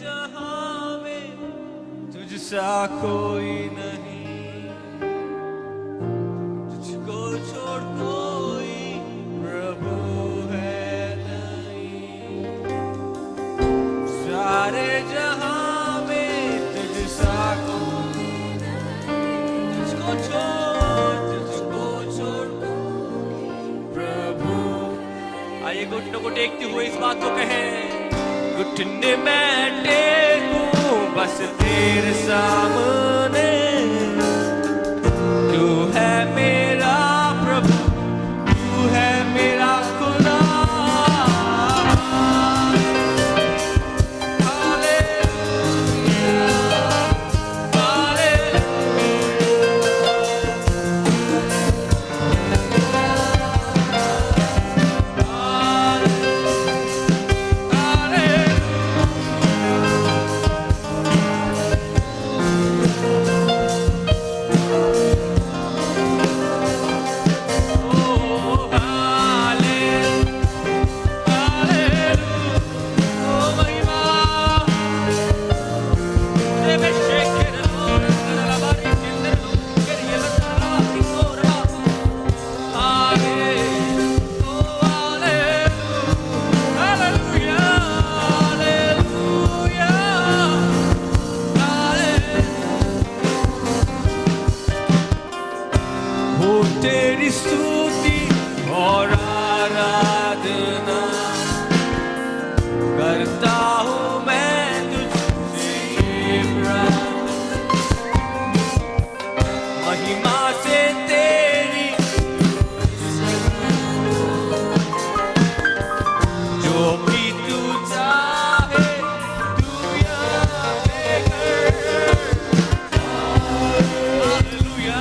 जहां में तुझसा कोई नहीं, तुझको छोड़ कोई प्रभु है नहीं। सारे जहां में तुझसा कोई नहीं, तुझको छोड़ प्रभु। आइए घुटनों को टेकते हुए इस बात को कहें, घुटने मैं टेकूं बस तेरे सामने, तू है मेरा प्रभु, तू है मेरा खुदा। तेरी स्तुति और आराधना करता हूँ मैं तुझसे प्रार्थना, महिमा से तेरी जो भी तू चाहे तू यहाँ पे कर। हालेलुया।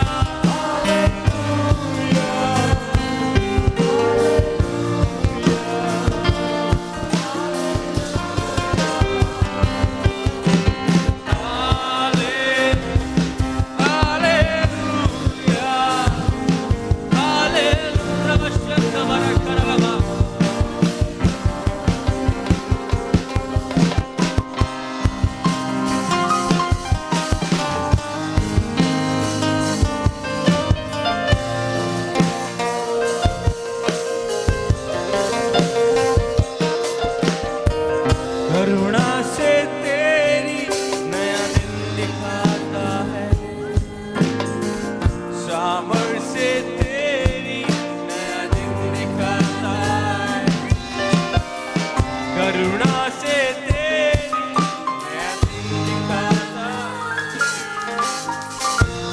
करुणा से तेरी नया दिन दिखाता है, सामर्थ से तेरी नया दिन दिखाता है, करुणा से तेरी नया दिन दिखाता है,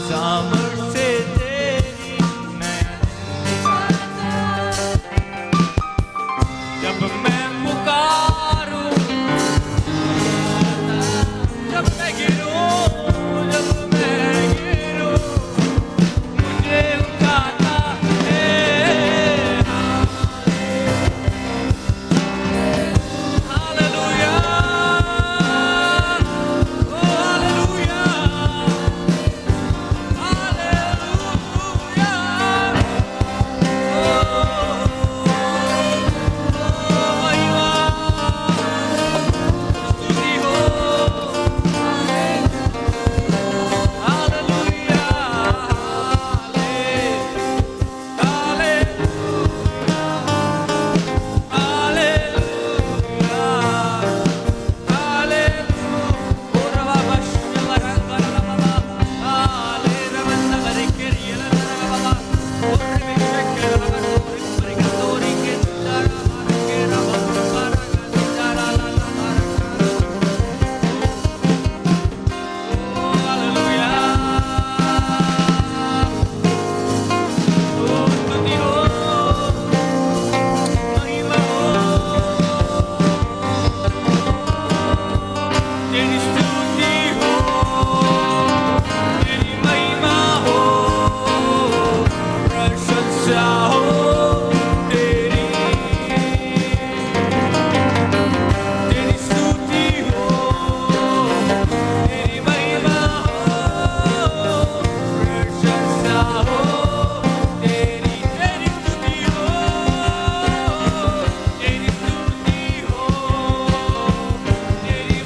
सामर्थ से तेरी नया दिन दिखाता है। जब मैं पुकारूं, जब मैं गिरूं, मुझे उठाता है। हालेलुया, ओ हालेलुया, हालेलुया, महिमा स्तुति हो।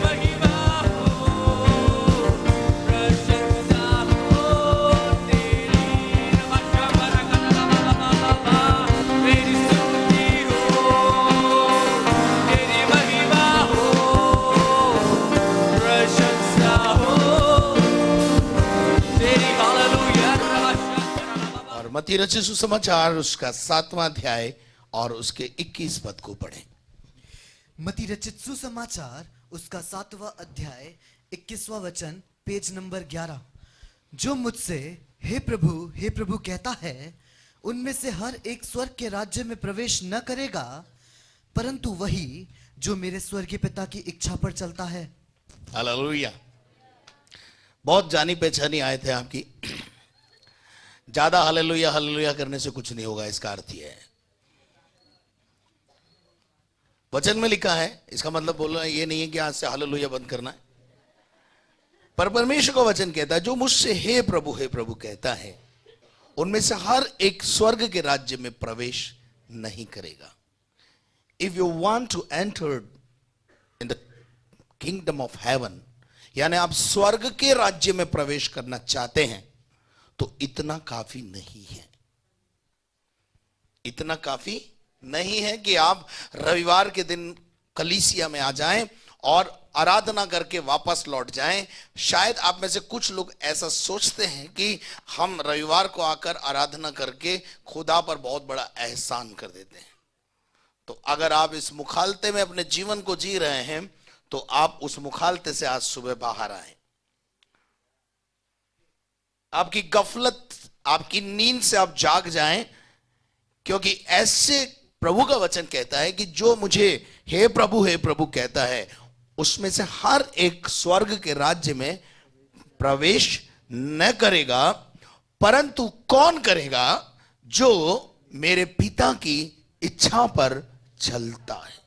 महिमा मत्ती रचित सुसमाचार उसका 7वां अध्याय और उसके 21 पद को पढ़ें। मत्ती रचित सुसमाचार उसका 7वां अध्याय 21वां वचन, पेज नंबर 11। जो मुझसे हे प्रभु कहता है, उनमें से हर एक स्वर्ग के राज्य में प्रवेश न करेगा, परंतु वही जो मेरे स्वर्गीय पिता की इच्छा पर चलता है। हालेलुया। बहुत जानी पहचानी आयत है आपकी। ज्यादा हालेलुया हालेलुया करने से कुछ नहीं होगा, इसका अर्थ यह है। वचन में लिखा है, इसका मतलब बोलना ये नहीं है कि आज से हालेलुया बंद करना है, पर परमेश्वर का वचन कहता है जो मुझसे हे प्रभु कहता है, उनमें से हर एक स्वर्ग के राज्य में प्रवेश नहीं करेगा। If you want to enter in the kingdom of heaven, यानी आप स्वर्ग के राज्य में प्रवेश करना चाहते हैं, तो इतना काफी नहीं है। इतना काफी नहीं है कि आप रविवार के दिन कलीसिया में आ जाएं और आराधना करके वापस लौट जाएं। शायद आप में से कुछ लोग ऐसा सोचते हैं कि हम रविवार को आकर आराधना करके खुदा पर बहुत बड़ा एहसान कर देते हैं। तो अगर आप इस मुखालते में अपने जीवन को जी रहे हैं, तो आप उस मुखालते से आज सुबह बाहर आए। आपकी गफलत, आपकी नींद से आप जाग जाएं, क्योंकि ऐसे प्रभु का वचन कहता है कि जो मुझे हे प्रभु कहता है, उसमें से हर एक स्वर्ग के राज्य में प्रवेश न करेगा, परंतु कौन करेगा? जो मेरे पिता की इच्छा पर चलता है।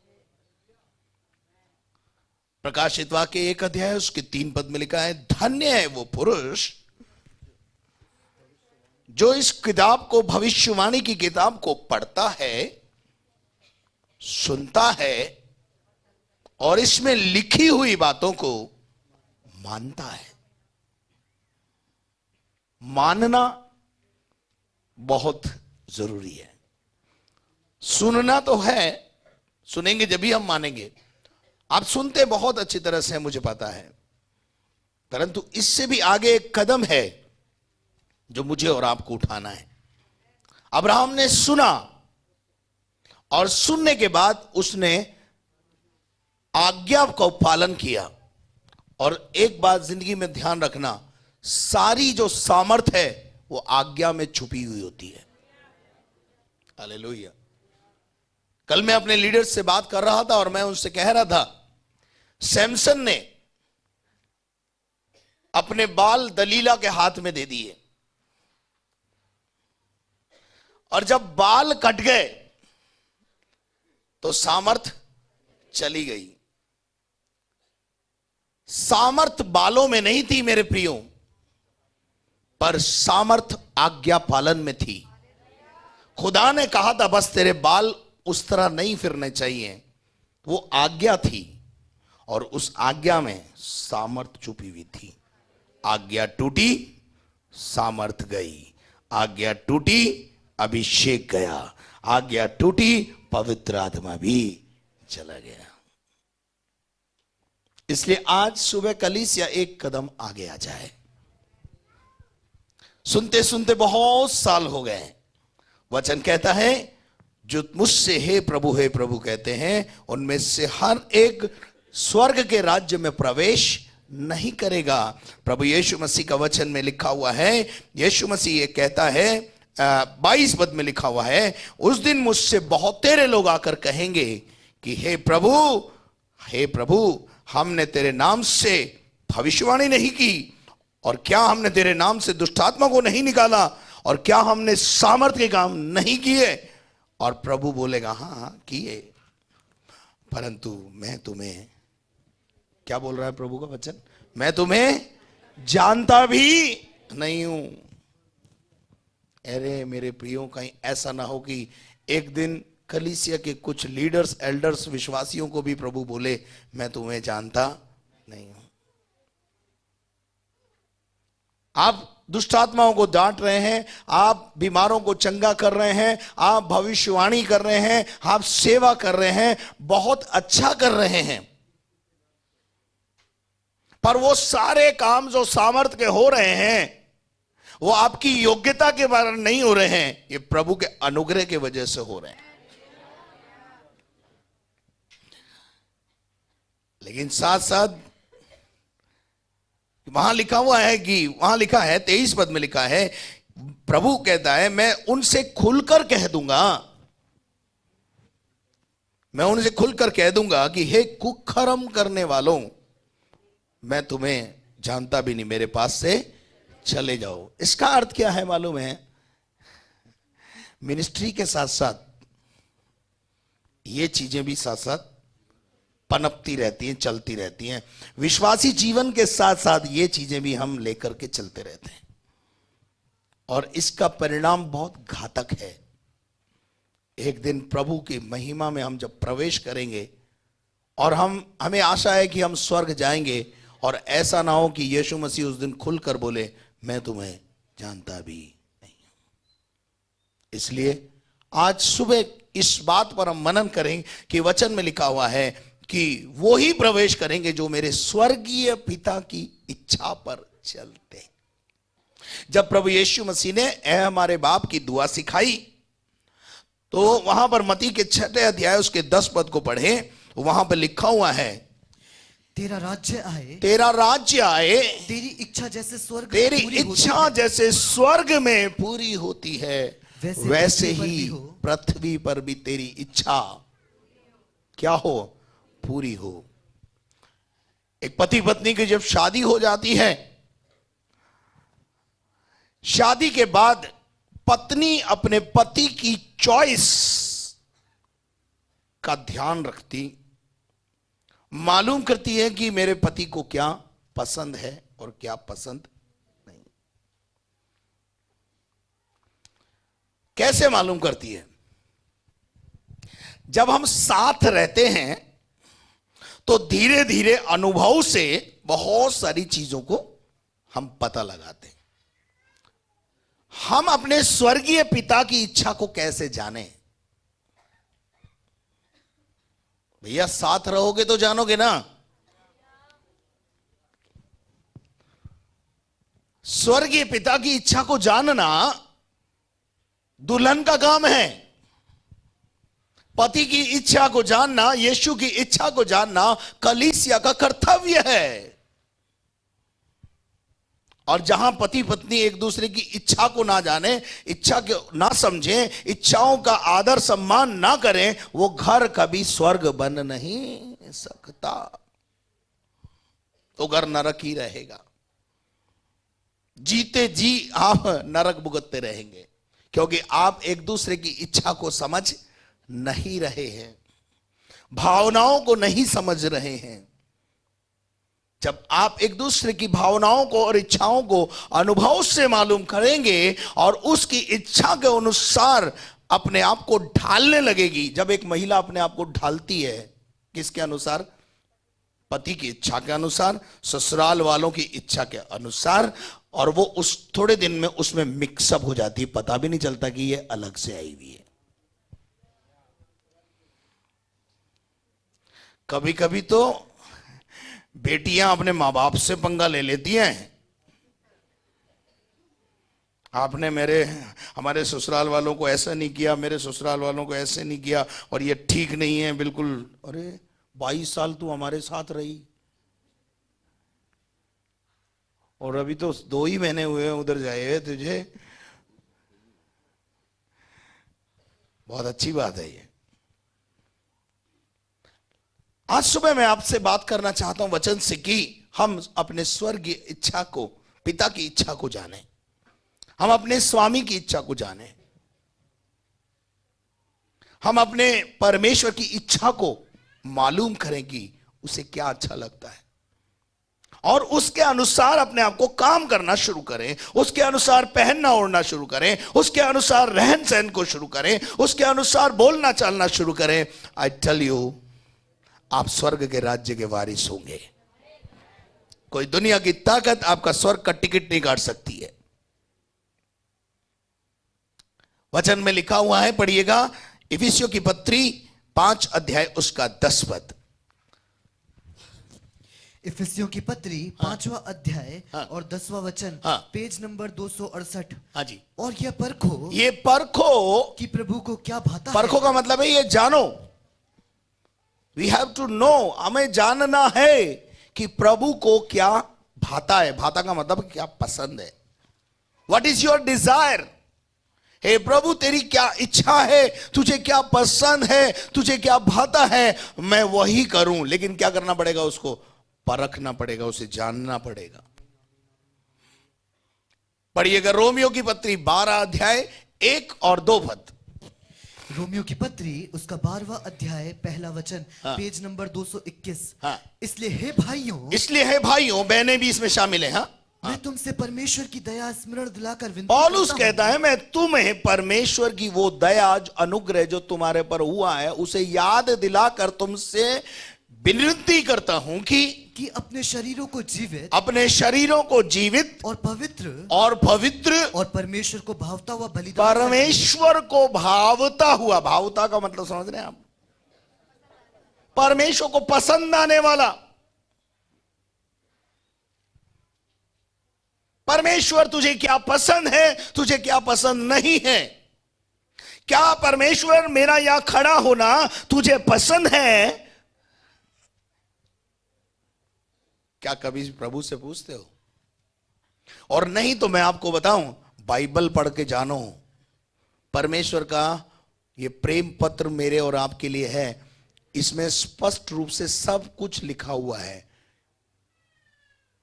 प्रकाशित वाक्य 1 अध्याय उसके 3 पद में लिखा है, धन्य है वो पुरुष जो इस किताब को, भविष्यवाणी की किताब को पढ़ता है, सुनता है और इसमें लिखी हुई बातों को मानता है। मानना बहुत जरूरी है। सुनना तो है, सुनेंगे जब भी हम मानेंगे। आप सुनते बहुत अच्छी तरह से, मुझे पता है, परंतु इससे भी आगे एक कदम है जो मुझे और आपको उठाना है। अब्राहम ने सुना और सुनने के बाद उसने आज्ञा का पालन किया। और एक बात जिंदगी में ध्यान रखना, सारी जो सामर्थ है वो आज्ञा में छुपी हुई होती है। हालेलुया। कल मैं अपने लीडर्स से बात कर रहा था और मैं उनसे कह रहा था, सैमसन ने अपने बाल दलीला के हाथ में दे दिए, और जब बाल कट गए तो सामर्थ चली गई। सामर्थ बालों में नहीं थी मेरे प्रियो, पर सामर्थ आज्ञा पालन में थी। खुदा ने कहा था बस तेरे बाल उस तरह नहीं फिरने चाहिए, वो आज्ञा थी, और उस आज्ञा में सामर्थ छुपी हुई थी। आज्ञा टूटी, सामर्थ गई। आज्ञा टूटी, अभिषेक गया। आज्ञा टूटी, पवित्र आत्मा भी चला गया। इसलिए आज सुबह कलीसिया एक कदम आगे आ जाए। सुनते सुनते बहुत साल हो गए। वचन कहता है जो मुझसे हे प्रभु कहते हैं, उनमें से हर एक स्वर्ग के राज्य में प्रवेश नहीं करेगा। प्रभु यीशु मसीह का वचन में लिखा हुआ है, यीशु मसीह ये कहता है, 22 पद में लिखा हुआ है, उस दिन मुझसे बहुत तेरे लोग आकर कहेंगे कि हे प्रभु हमने तेरे नाम से भविष्यवाणी नहीं की, और क्या हमने तेरे नाम से दुष्टात्मा को नहीं निकाला, और क्या हमने सामर्थ के काम नहीं किए? और प्रभु बोलेगा हाँ किए, परंतु मैं तुम्हें, क्या बोल रहा है प्रभु का वचन, मैं तुम्हें जानता भी नहीं हूं। अरे मेरे प्रियो, कहीं ऐसा ना हो कि एक दिन कलीसिया के कुछ लीडर्स, एल्डर्स, विश्वासियों को भी प्रभु बोले मैं तुम्हें जानता नहीं हूं। आप दुष्टात्माओं को डांट रहे हैं, आप बीमारों को चंगा कर रहे हैं, आप भविष्यवाणी कर रहे हैं, आप सेवा कर रहे हैं, बहुत अच्छा कर रहे हैं, पर वो सारे काम जो सामर्थ के हो रहे हैं, वो आपकी योग्यता के कारण नहीं हो रहे हैं, ये प्रभु के अनुग्रह के वजह से हो रहे हैं। लेकिन साथ साथ वहां लिखा हुआ है कि वहां लिखा है 23 पद में लिखा है, प्रभु कहता है मैं उनसे खुलकर कह दूंगा, मैं उनसे खुलकर कह दूंगा कि हे कुकर्म करने वालों, मैं तुम्हें जानता भी नहीं, मेरे पास से चले जाओ। इसका अर्थ क्या है मालूम है? मिनिस्ट्री के साथ साथ ये चीजें भी साथ साथ पनपती रहती हैं, चलती रहती हैं। विश्वासी जीवन के साथ साथ ये चीजें भी हम लेकर के चलते रहते हैं, और इसका परिणाम बहुत घातक है। एक दिन प्रभु की महिमा में हम जब प्रवेश करेंगे और हमें आशा है कि हम स्वर्ग जाएंगे, और ऐसा ना हो कि यीशु मसीह उस दिन खुलकर बोले मैं तुम्हें जानता भी नहीं हूं। इसलिए आज सुबह इस बात पर हम मनन करें कि वचन में लिखा हुआ है कि वो ही प्रवेश करेंगे जो मेरे स्वर्गीय पिता की इच्छा पर चलते। जब प्रभु यीशु मसीह ने ऐ हमारे बाप की दुआ सिखाई, तो वहां पर मत्ती के 6 अध्याय उसके 10 पद को पढ़े, वहां पर लिखा हुआ है, तेरा राज्य आए, तेरा राज्य आए, तेरी इच्छा जैसे स्वर्ग तेरी पूरी होती इच्छा है, जैसे स्वर्ग में पूरी होती है, वैसे पृथ्वी पर ही भी हो। पृथ्वी पर भी तेरी इच्छा क्या हो? पूरी हो। एक पति पत्नी की जब शादी हो जाती है, शादी के बाद पत्नी अपने पति की चॉइस का ध्यान रखती, मालूम करती है कि मेरे पति को क्या पसंद है और क्या पसंद नहीं। कैसे मालूम करती है? जब हम साथ रहते हैं तो धीरे धीरे अनुभव से बहुत सारी चीजों को हम पता लगाते हैं। हम अपने स्वर्गीय पिता की इच्छा को कैसे जाने? भैया साथ रहोगे तो जानोगे ना। स्वर्गीय पिता की इच्छा को जानना दुल्हन का काम है। पति की इच्छा को जानना, यीशु की इच्छा को जानना कलीसिया का कर्तव्य है। और जहां पति पत्नी एक दूसरे की इच्छा को ना जाने, इच्छा को ना समझें, इच्छाओं का आदर सम्मान ना करें, वो घर कभी स्वर्ग बन नहीं सकता, तो घर नरक ही रहेगा। जीते जी आप नरक भुगतते रहेंगे, क्योंकि आप एक दूसरे की इच्छा को समझ नहीं रहे हैं, भावनाओं को नहीं समझ रहे हैं। जब आप एक दूसरे की भावनाओं को और इच्छाओं को अनुभव से मालूम करेंगे और उसकी इच्छा के अनुसार अपने आप को ढालने लगेगी। जब एक महिला अपने आप को ढालती है, किसके अनुसार? पति की इच्छा के अनुसार, ससुराल वालों की इच्छा के अनुसार, और वो उस थोड़े दिन में उसमें मिक्सअप हो जाती है, पता भी नहीं चलता कि ये अलग से आई हुई है। कभी कभी तो बेटियां अपने मां बाप से पंगा ले लेती हैं। आपने हमारे ससुराल वालों को ऐसा नहीं किया, मेरे ससुराल वालों को ऐसे नहीं किया, और ये ठीक नहीं है बिल्कुल। अरे 22 साल तू हमारे साथ रही और अभी तो 2 ही महीने हुए उधर जाए हुए तुझे। बहुत अच्छी बात है ये। आज सुबह मैं आपसे बात करना चाहता हूं वचन से कि हम अपने स्वर्गीय इच्छा को, पिता की इच्छा को जानें, हम अपने स्वामी की इच्छा को जानें, हम अपने परमेश्वर की इच्छा को मालूम करें कि उसे क्या अच्छा लगता है, और उसके अनुसार अपने आप को काम करना शुरू करें, उसके अनुसार पहनना ओढ़ना शुरू करें, उसके अनुसार रहन सहन को शुरू करें, उसके अनुसार बोलना चालना शुरू करें। आई टेल यू, आप स्वर्ग के राज्य के वारिस होंगे। कोई दुनिया की ताकत आपका स्वर्ग का टिकट नहीं काट सकती है। वचन में लिखा हुआ है, पढ़िएगा, इफिसियों की पत्री 5 अध्याय उसका 10 पद। इफिसियों की पत्री 5वां अध्याय हाँ। और 10वां वचन, हाँ। Page number 268। हाँ जी, और यह परखो ये परखो, कि प्रभु को क्या भाता परखो है। का मतलब है ये जानो, वी हैव टू नो, हमें जानना है कि प्रभु को क्या भाता है। भाता का मतलब क्या पसंद है, व्हाट इज योर डिजायर। हे प्रभु तेरी क्या इच्छा है, तुझे क्या पसंद है, तुझे क्या भाता है, मैं वही करूं। लेकिन क्या करना पड़ेगा, उसको परखना पड़ेगा, उसे जानना पड़ेगा। पढ़िएगा रोमियो की पत्री 12 अध्याय 1 और 2 पद। रोमियो की पत्री उसका 12वां अध्याय पहला वचन, हाँ। Page number 221। हाँ। इसलिए हे भाइयों, इसलिए है भाइयों, बहनें भी इसमें शामिल हैं। हाँ, मैं तुमसे परमेश्वर की दया स्मरण दिलाकर विनती पौलुस करता हूं। कहता है मैं तुम्हें परमेश्वर की वो दया अनुग्रह जो तुम्हारे पर हुआ है उसे याद दिलाकर तुमसे विनती करता हूं कि अपने शरीरों को जीवित अपने शरीरों को जीवित और पवित्र और पवित्र और परमेश्वर को भावता हुआ बलिदान करके परमेश्वर को भावता हुआ, भावता का मतलब समझ रहे हैं आप, परमेश्वर को पसंद आने वाला। परमेश्वर तुझे क्या पसंद है, तुझे क्या पसंद नहीं है। क्या परमेश्वर मेरा यहां खड़ा होना तुझे पसंद है? क्या कभी प्रभु से पूछते हो? और नहीं तो मैं आपको बताऊं, बाइबल पढ़ के जानो, परमेश्वर का ये प्रेम पत्र मेरे और आपके लिए है। इसमें स्पष्ट रूप से सब कुछ लिखा हुआ है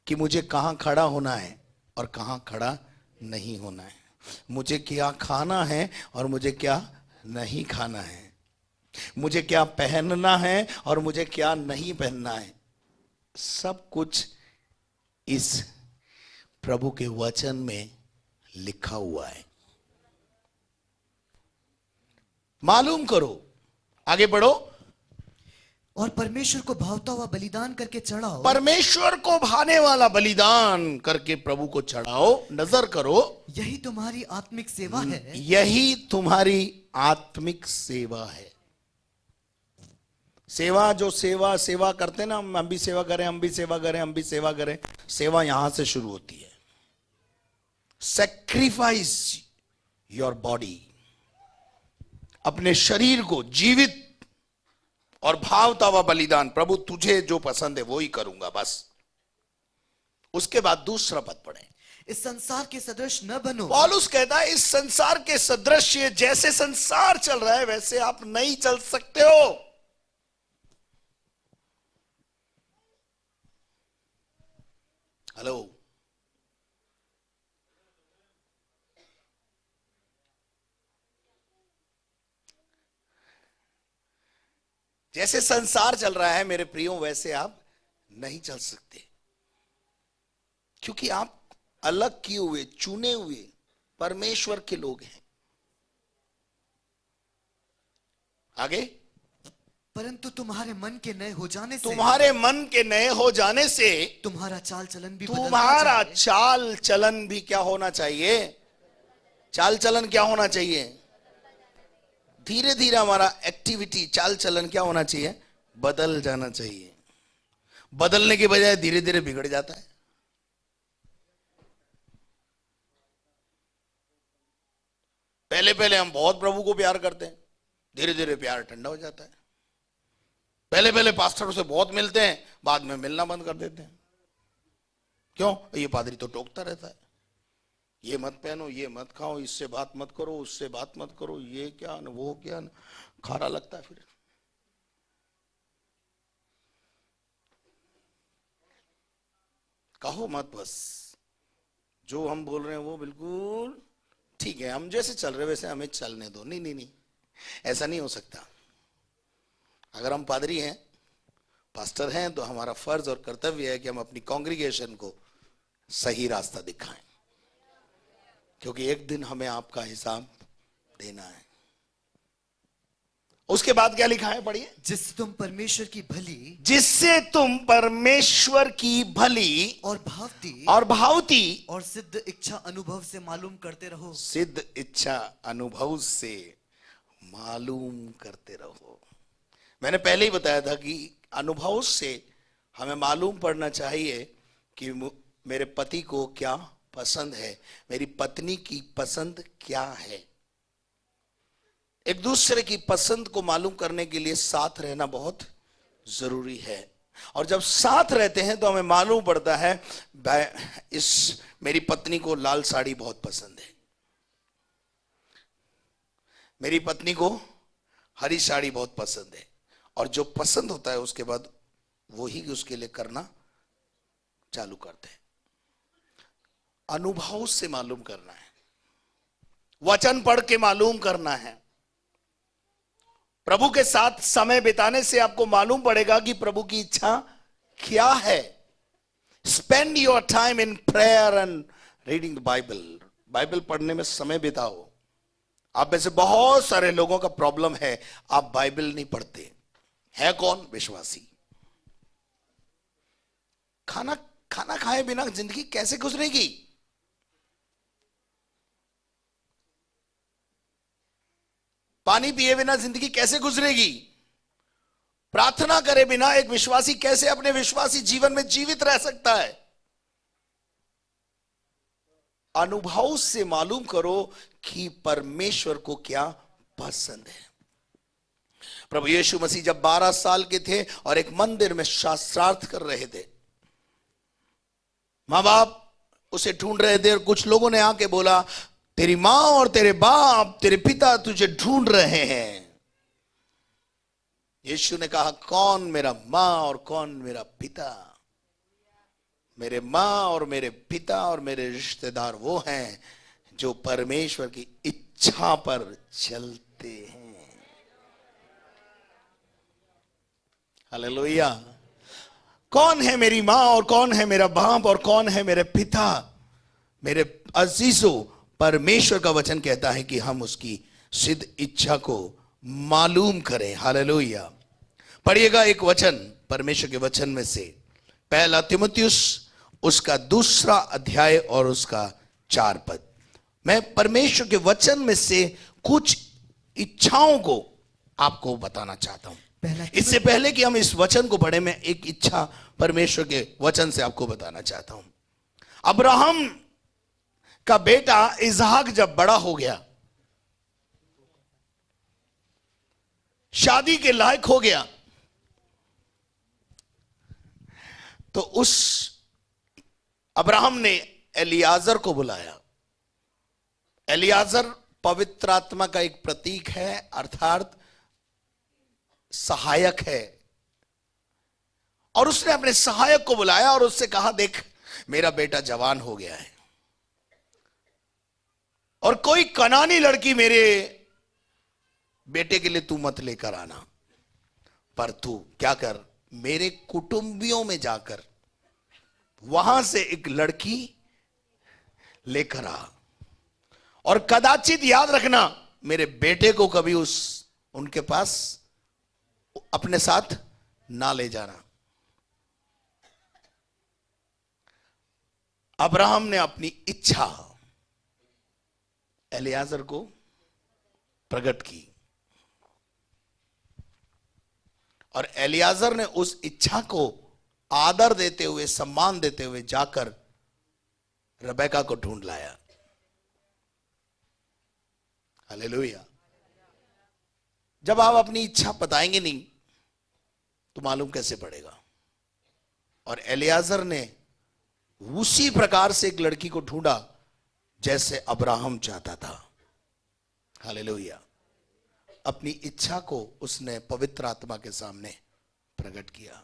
कि मुझे कहां खड़ा होना है और कहां खड़ा नहीं होना है, मुझे क्या खाना है और मुझे क्या नहीं खाना है, मुझे क्या पहनना है और मुझे क्या नहीं पहनना है। सब कुछ इस प्रभु के वचन में लिखा हुआ है। मालूम करो, आगे बढ़ो। और परमेश्वर को भावता हुआ बलिदान करके चढ़ाओ। परमेश्वर को भाने वाला बलिदान करके प्रभु को चढ़ाओ, नजर करो, यही तुम्हारी आत्मिक सेवा है। यही तुम्हारी आत्मिक सेवा है। सेवा जो सेवा करते ना, हम भी सेवा करें, हम भी सेवा करें, हम भी सेवा करें, सेवा यहां से शुरू होती है। सैक्रिफाइस योर बॉडी, अपने शरीर को जीवित और भावता हुआ बलिदान, प्रभु तुझे जो पसंद है वो ही करूंगा, बस। उसके बाद दूसरा पद पढ़े, इस संसार के सदृश न बनो। पौलुस कहता है इस संसार के सदृश, जैसे संसार चल रहा है वैसे आप नहीं चल सकते हो। हेलो, जैसे संसार चल रहा है मेरे प्रियो वैसे आप नहीं चल सकते, क्योंकि आप अलग किए हुए, चुने हुए परमेश्वर के लोग हैं। आगे, परंतु तुम्हारे मन के नए हो जाने से, तुम्हारे मन के नए हो जाने से तुम्हारा चाल चलन भी बदलना तुम्हारा चाहिए। चाल चलन भी क्या होना चाहिए? चाल चलन क्या होना चाहिए? धीरे धीरे हमारा एक्टिविटी, चाल चलन क्या होना चाहिए? बदल जाना चाहिए। बदलने के बजाय धीरे धीरे बिगड़ जाता है। पहले पहले हम बहुत प्रभु को प्यार करते हैं, धीरे धीरे प्यार ठंडा हो जाता है। पहले पहले पास्टरों से बहुत मिलते हैं, बाद में मिलना बंद कर देते हैं। क्यों? ये पादरी तो टोकता रहता है, ये मत पहनो, ये मत खाओ, इससे बात मत करो, उससे बात मत करो, ये क्या न वो क्या न, खारा लगता है। फिर कहो मत, बस जो हम बोल रहे हैं वो बिल्कुल ठीक है, हम जैसे चल रहे वैसे हमें चलने दो। नहीं नहीं नहीं, ऐसा नहीं हो सकता। अगर हम पादरी हैं, पास्टर हैं, तो हमारा फर्ज और कर्तव्य है कि हम अपनी कांग्रीगेशन को सही रास्ता दिखाएं, क्योंकि एक दिन हमें आपका हिसाब देना है। उसके बाद क्या लिखा है, पढ़िए। जिससे तुम परमेश्वर की भली, जिससे तुम परमेश्वर की भली और भावती और भावती और सिद्ध इच्छा अनुभव से मालूम करते रहो। सिद्ध इच्छा अनुभव से मालूम करते रहो। मैंने पहले ही बताया था कि अनुभव से हमें मालूम पड़ना चाहिए कि मेरे पति को क्या पसंद है, मेरी पत्नी की पसंद क्या है। एक दूसरे की पसंद को मालूम करने के लिए साथ रहना बहुत जरूरी है। और जब साथ रहते हैं तो हमें मालूम पड़ता है मेरी पत्नी को लाल साड़ी बहुत पसंद है, मेरी पत्नी को हरी साड़ी बहुत पसंद है। और जो पसंद होता है उसके बाद वही उसके लिए करना चालू करते हैं। अनुभव से मालूम करना है, वचन पढ़ के मालूम करना है। प्रभु के साथ समय बिताने से आपको मालूम पड़ेगा कि प्रभु की इच्छा क्या है। Spend your time in prayer and reading the Bible. Bible पढ़ने में समय बिताओ। आप में से बहुत सारे लोगों का प्रॉब्लम है, आप बाइबल नहीं पढ़ते। है कौन? विश्वासी। खाना खाए बिना जिंदगी कैसे गुजरेगी? पानी पिए बिना जिंदगी कैसे गुजरेगी? प्रार्थना करे बिना एक विश्वासी कैसे अपने विश्वासी जीवन में जीवित रह सकता है? अनुभव से मालूम करो कि परमेश्वर को क्या पसंद है। प्रभु यीशु मसीह जब 12 साल के थे और एक मंदिर में शास्त्रार्थ कर रहे थे, मां बाप उसे ढूंढ रहे थे और कुछ लोगों ने आके बोला, तेरी मां और तेरे बाप, तेरे पिता तुझे ढूंढ रहे हैं। यीशु ने कहा, कौन मेरा मां और कौन मेरा पिता? मेरे मां और मेरे पिता और मेरे रिश्तेदार वो हैं जो परमेश्वर की इच्छा पर चलते हैं। हालेलुया। कौन है मेरी मां और कौन है मेरा बाप और कौन है मेरे पिता? मेरे अजीजों, परमेश्वर का वचन कहता है कि हम उसकी सिद्ध इच्छा को मालूम करें। हालेलुया। पढ़िएगा एक वचन परमेश्वर के वचन में से, पहला तीमुथियुस उसका 2 अध्याय और उसका 4 पद। मैं परमेश्वर के वचन में से कुछ इच्छाओं को आपको बताना चाहता हूं। इससे पहले कि हम इस वचन को पढ़े, मैं एक इच्छा परमेश्वर के वचन से आपको बताना चाहता हूं। अब्राहम का बेटा इसहाक जब बड़ा हो गया, शादी के लायक हो गया, तो उस अब्राहम ने एलियाजर को बुलाया। एलियाजर पवित्र आत्मा का एक प्रतीक है, अर्थात सहायक है। और उसने अपने सहायक को बुलाया और उससे कहा, देख मेरा बेटा जवान हो गया है और कोई कनानी लड़की मेरे बेटे के लिए तू मत लेकर आना, पर तू क्या कर, मेरे कुटुंबियों में जाकर वहां से एक लड़की लेकर आ, और कदाचित याद रखना मेरे बेटे को कभी उनके पास अपने साथ ना ले जाना। अब्राहम ने अपनी इच्छा एलियाजर को प्रकट की और एलियाजर ने उस इच्छा को आदर देते हुए, सम्मान देते हुए जाकर रबेका को ढूंढ लाया। हालेलुया। जब आप अपनी इच्छा बताएंगे नहीं तो मालूम कैसे पड़ेगा? और एलियाजर ने उसी प्रकार से एक लड़की को ढूंढा जैसे अब्राहम चाहता था। हालेलुया। अपनी इच्छा को उसने पवित्र आत्मा के सामने प्रकट किया।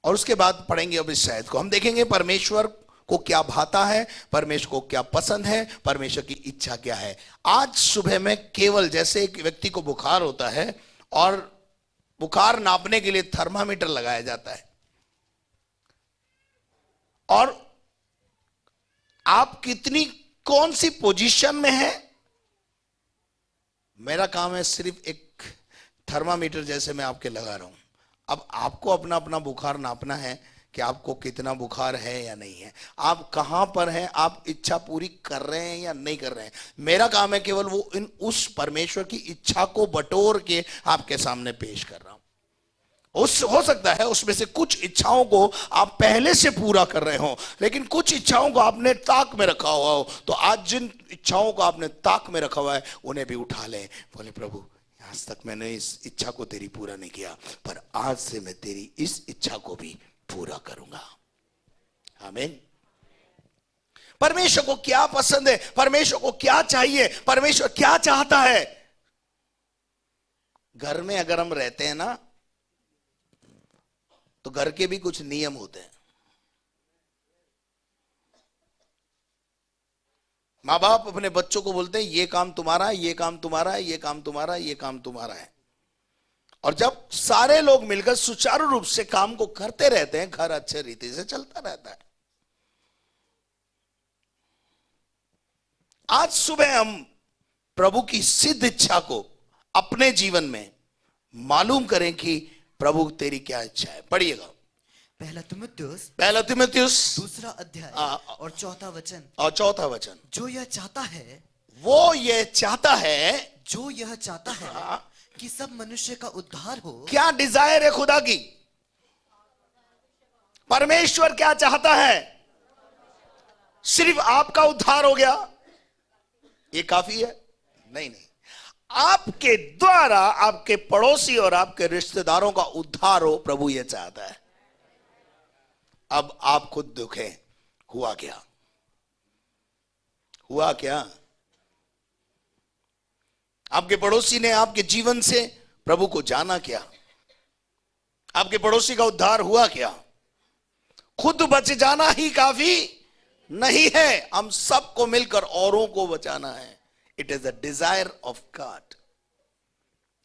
और उसके बाद पढ़ेंगे अब इस शायद को, हम देखेंगे परमेश्वर को क्या भाता है, परमेश्वर को क्या पसंद है, परमेश्वर की इच्छा क्या है। आज सुबह में केवल जैसे एक व्यक्ति को बुखार होता है और बुखार नापने के लिए थर्मामीटर लगाया जाता है, और आप कितनी कौन सी पोजीशन में है, मेरा काम है सिर्फ एक थर्मामीटर जैसे मैं आपके लगा रहा हूं। अब आपको अपना अपना बुखार नापना है कि आपको कितना बुखार है या नहीं है, आप कहां पर हैं, आप इच्छा पूरी कर रहे हैं या नहीं कर रहे हैं। मेरा काम है केवल वो उस परमेश्वर की इच्छा को बटोर के आपके सामने पेश कर रहा हूं। हो सकता है उसमें से कुछ इच्छाओं को आप पहले से पूरा कर रहे हो, लेकिन कुछ इच्छाओं को आपने ताक में रखा हुआ हो। तो आज जिन इच्छाओं को आपने ताक में रखा हुआ है उन्हें भी उठा लें। बोले प्रभु आज तक मैंने इस इच्छा को तेरी पूरा नहीं किया, पर आज से मैं तेरी इस इच्छा को भी पूरा करूंगा। आमीन। परमेश्वर को क्या पसंद है, परमेश्वर को क्या चाहिए, परमेश्वर क्या चाहता है। घर में अगर हम रहते हैं ना तो घर के भी कुछ नियम होते हैं। माँ बाप अपने बच्चों को बोलते हैं ये काम तुम्हारा है, ये काम तुम्हारा है, ये काम तुम्हारा है, ये काम तुम्हारा है। और जब सारे लोग मिलकर सुचारू रूप से काम को करते रहते हैं, घर अच्छे रीति से चलता रहता है। आज सुबह हम प्रभु की सिद्ध इच्छा को अपने जीवन में मालूम करें कि प्रभु तेरी क्या इच्छा है। पढ़िएगा पहला तीमुथियुस दूसरा अध्याय और चौथा वचन। जो यह चाहता है, वो ये चाहता है, जो यह चाहता है कि सब मनुष्य का उद्धार हो। क्या डिजायर है खुदा की? परमेश्वर क्या चाहता है? सिर्फ आपका उद्धार हो गया ये काफी है? नहीं, आपके द्वारा आपके पड़ोसी और आपके रिश्तेदारों का उद्धार हो, प्रभु यह चाहता है। अब आप खुद दुखें, हुआ क्या? आपके पड़ोसी ने आपके जीवन से प्रभु को जाना क्या? आपके पड़ोसी का उद्धार हुआ क्या? खुद बच जाना ही काफी नहीं है, हम सबको मिलकर औरों को बचाना है। It is the desire of God.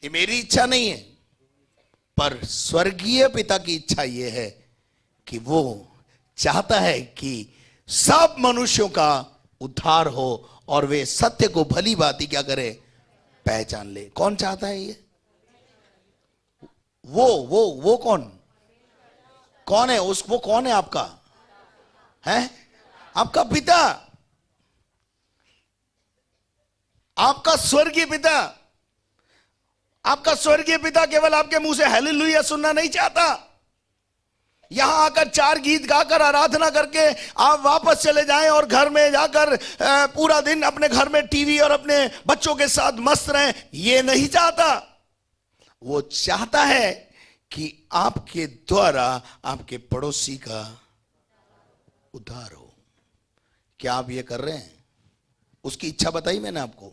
ये मेरी इच्छा नहीं है, पर स्वर्गीय पिता की इच्छा यह है कि वो चाहता है कि सब मनुष्यों का उद्धार हो और वे सत्य को भली भांति क्या करे? पहचान ले। कौन चाहता है ये? वो कौन है? वो कौन है? आपका है, आपका पिता, आपका स्वर्गीय पिता। आपका स्वर्गीय पिता केवल आपके मुंह से हालेलुया सुनना नहीं चाहता। यहां आकर 4 गीत गाकर आराधना करके आप वापस चले जाएं और घर में जाकर पूरा दिन अपने घर में टीवी और अपने बच्चों के साथ मस्त रहें, ये नहीं चाहता। वो चाहता है कि आपके द्वारा आपके पड़ोसी का उद्धार हो। क्या आप ये कर रहे हैं? उसकी इच्छा बताई मैंने आपको।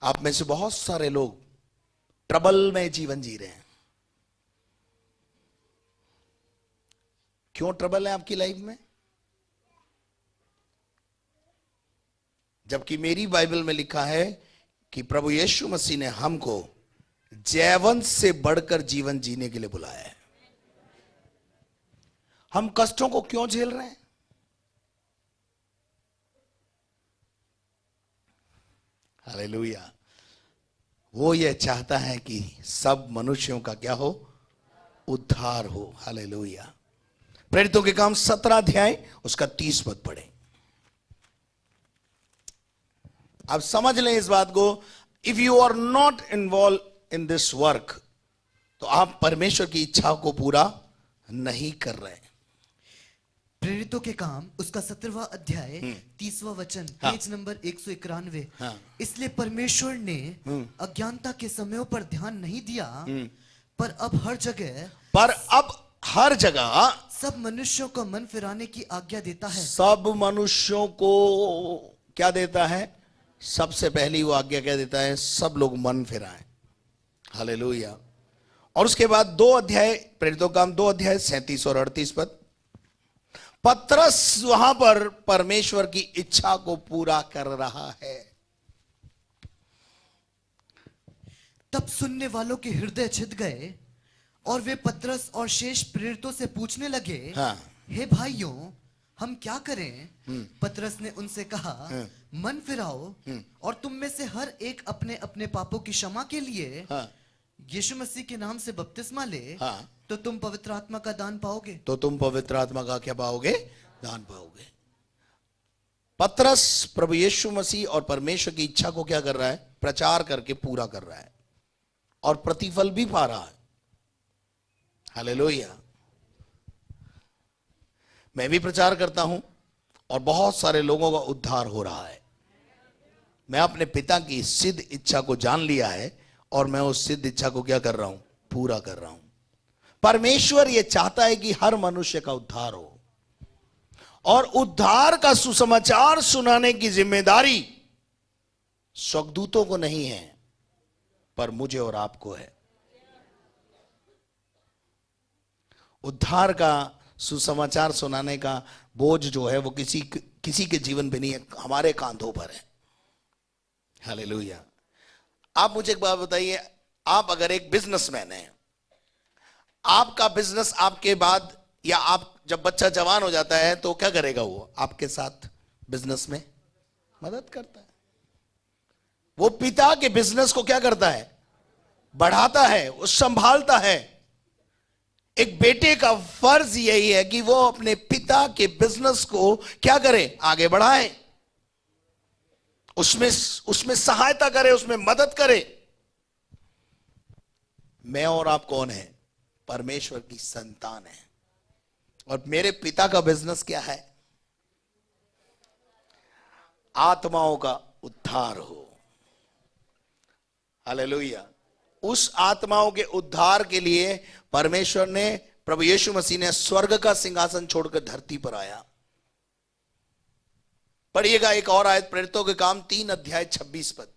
आप में से बहुत सारे लोग ट्रबल में जीवन जी रहे हैं। क्यों ट्रबल है आपकी लाइफ में? जबकि मेरी बाइबल में लिखा है कि प्रभु यीशु मसीह ने हमको जयवंत से बढ़कर जीवन जीने के लिए बुलाया है। हम कष्टों को क्यों झेल रहे हैं? हालेलुया। वो ये चाहता है कि सब मनुष्यों का क्या हो? उद्धार हो। हालेलुया। प्रेरितों के काम 17 अध्याय उसका 30 पद पढ़े। आप समझ लें इस बात को। If you are not involve in this work, तो आप परमेश्वर की इच्छा को पूरा नहीं कर रहे। प्रेरितों के काम उसका 17वां अध्याय 30वां वचन, पेज नंबर 191। इसलिए परमेश्वर ने अज्ञानता के समयों पर ध्यान नहीं दिया, पर अब हर जगह सब मनुष्यों को मन फिराने की आज्ञा देता है। सब मनुष्यों को क्या देता है? सबसे पहली वो आज्ञा क्या देता है? सब लोग मन फिराएं। हालेलुया। और उसके बाद 2 अध्याय, प्रेरितों का काम 2 अध्याय 37 और 38 पद। पतरस वहां पर परमेश्वर की इच्छा को पूरा कर रहा है। तब सुनने वालों के हृदय छिद गए और वे पतरस और शेष प्रेरितों से पूछने लगे, हे भाइयों, हम क्या करें? पतरस ने उनसे कहा, मन फिराओ और तुम में से हर एक अपने अपने पापों की क्षमा के लिए यीशु मसीह के नाम से बपतिस्मा ले, तो तुम पवित्र आत्मा का दान पाओगे। तो तुम पवित्र आत्मा का क्या पाओगे? दान पाओगे। पतरस प्रभु यीशु मसीह और परमेश्वर की इच्छा को क्या कर रहा है? प्रचार करके पूरा कर रहा है और प्रतिफल भी पा रहा है। हालेलुया। मैं भी प्रचार करता हूं और बहुत सारे लोगों का उद्धार हो रहा है। मैं अपने पिता की सिद्ध इच्छा को जान लिया है और मैं उस सिद्ध इच्छा को क्या कर रहा हूं, पूरा कर रहा हूं। परमेश्वर यह चाहता है कि हर मनुष्य का उद्धार हो, और उद्धार का सुसमाचार सुनाने की जिम्मेदारी स्वर्गदूतों को नहीं है, पर मुझे और आपको है। उद्धार का सुसमाचार सुनाने का बोझ जो है वो किसी के जीवन पे नहीं है, हमारे कांधों पर है। हालेलुया। आप मुझे एक बात बताइए, आप अगर एक बिजनेसमैन हैं, आपका बिजनेस आपके बाद या आप जब बच्चा जवान हो जाता है तो क्या करेगा? वो आपके साथ बिजनेस में मदद करता है। वो पिता के बिजनेस को क्या करता है? बढ़ाता है, वो संभालता है। एक बेटे का फर्ज यही है कि वो अपने पिता के बिजनेस को क्या करे? आगे बढ़ाए, उसमें सहायता करे, उसमें मदद करे। मैं और आप कौन है? परमेश्वर की संतान है, और मेरे पिता का बिजनेस क्या है? आत्माओं का उद्धार हो। हालेलुया। उस आत्माओं के उद्धार के लिए परमेश्वर ने, प्रभु यीशु मसीह ने स्वर्ग का सिंहासन छोड़कर धरती पर आया। पढ़िएगा एक और आयत, प्रेरितों के काम 3 अध्याय 26 पद।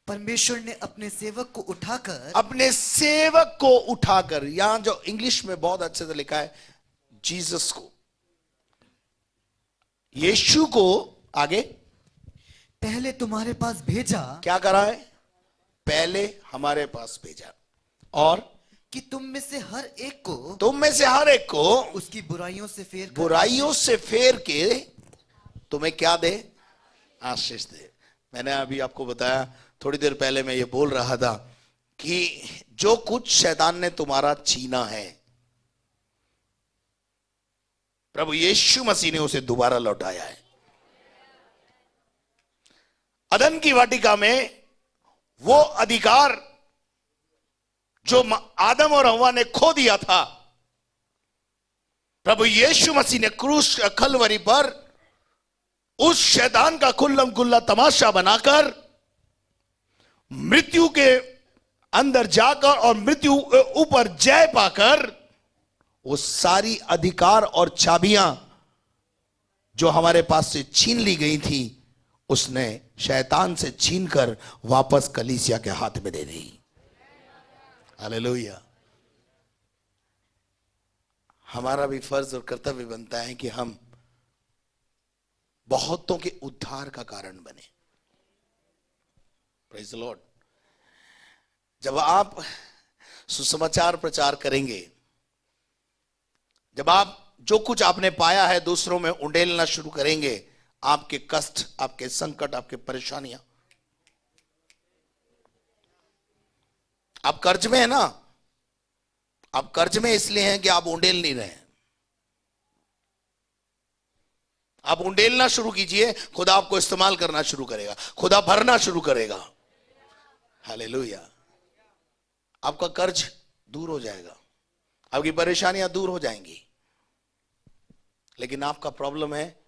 परमेश्वर ने अपने सेवक को उठाकर, यहां जो इंग्लिश में बहुत अच्छे से लिखा है, जीसस को, यीशु को आगे पहले तुम्हारे पास भेजा। क्या करा है? पहले हमारे पास भेजा, और कि तुम में से हर एक को उसकी बुराइयों से फेर के तुम्हें क्या दे? आशीष दे। मैंने अभी आपको बताया, थोड़ी देर पहले मैं ये बोल रहा था कि जो कुछ शैतान ने तुम्हारा छीना है, प्रभु यीशु मसीह ने उसे दोबारा लौटाया है। अदन की वाटिका में वो अधिकार जो आदम और हव्वा ने खो दिया था, प्रभु यीशु मसीह ने क्रूस कलवरी पर उस शैतान का कुल्लम कुल्ला तमाशा बनाकर मृत्यु के अंदर जाकर और मृत्यु ऊपर जय पाकर वो सारी अधिकार और चाबियां जो हमारे पास से छीन ली गई थी, उसने शैतान से छीनकर वापस कलीसिया के हाथ में दे दी। हालेलुया। हमारा भी फर्ज और कर्तव्य बनता है कि हम बहुतों के उद्धार का कारण बने। Praise the Lord. जब आप सुसमाचार प्रचार करेंगे, जब आप जो कुछ आपने पाया है दूसरों में उंडेलना शुरू करेंगे, आपके कष्ट, आपके संकट, आपके परेशानियां, आप कर्ज में है ना, आप कर्ज में इसलिए हैं कि आप उंडेल नहीं रहे। आप उंडेलना शुरू कीजिए, खुदा आपको इस्तेमाल करना शुरू करेगा, खुदा भरना शुरू करेगा। हालेलुया। आपका कर्ज दूर हो जाएगा, आपकी परेशानियां दूर हो जाएंगी। लेकिन आपका प्रॉब्लम है,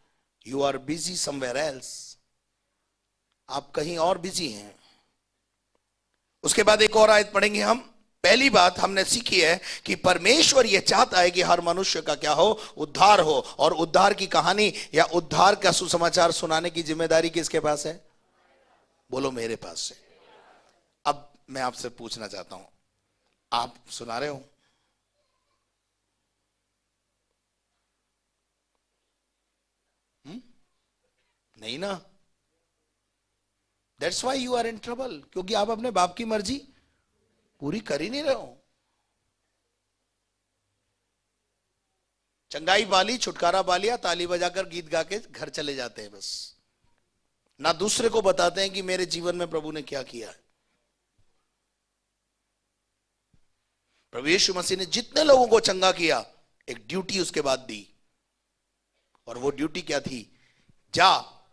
you are busy somewhere else, आप कहीं और बिजी हैं। उसके बाद एक और आयत पढ़ेंगे हम। पहली बात हमने सीखी है कि परमेश्वर यह चाहता है कि हर मनुष्य का क्या हो? उद्धार हो। और उद्धार की कहानी या उद्धार का सुसमाचार सुनाने की जिम्मेदारी किसके पास है? बोलो, मेरे पास है। अब मैं आपसे पूछना चाहता हूं, आप सुना रहे हो? नहीं ना? That's why you are in trouble, क्योंकि आप अपने बाप की मर्जी पूरी कर ही नहीं रहे हो। चंगाई पाली, छुटकारा पा लिया, ताली बजाकर गीत गा के घर चले जाते हैं बस। ना दूसरे को बताते हैं कि मेरे जीवन में प्रभु ने क्या किया है। प्रभु यीशु मसीह ने जितने लोगों को चंगा किया, एक ड्यूटी उसके बाद दी, और वो ड्यूटी क्या थी? जा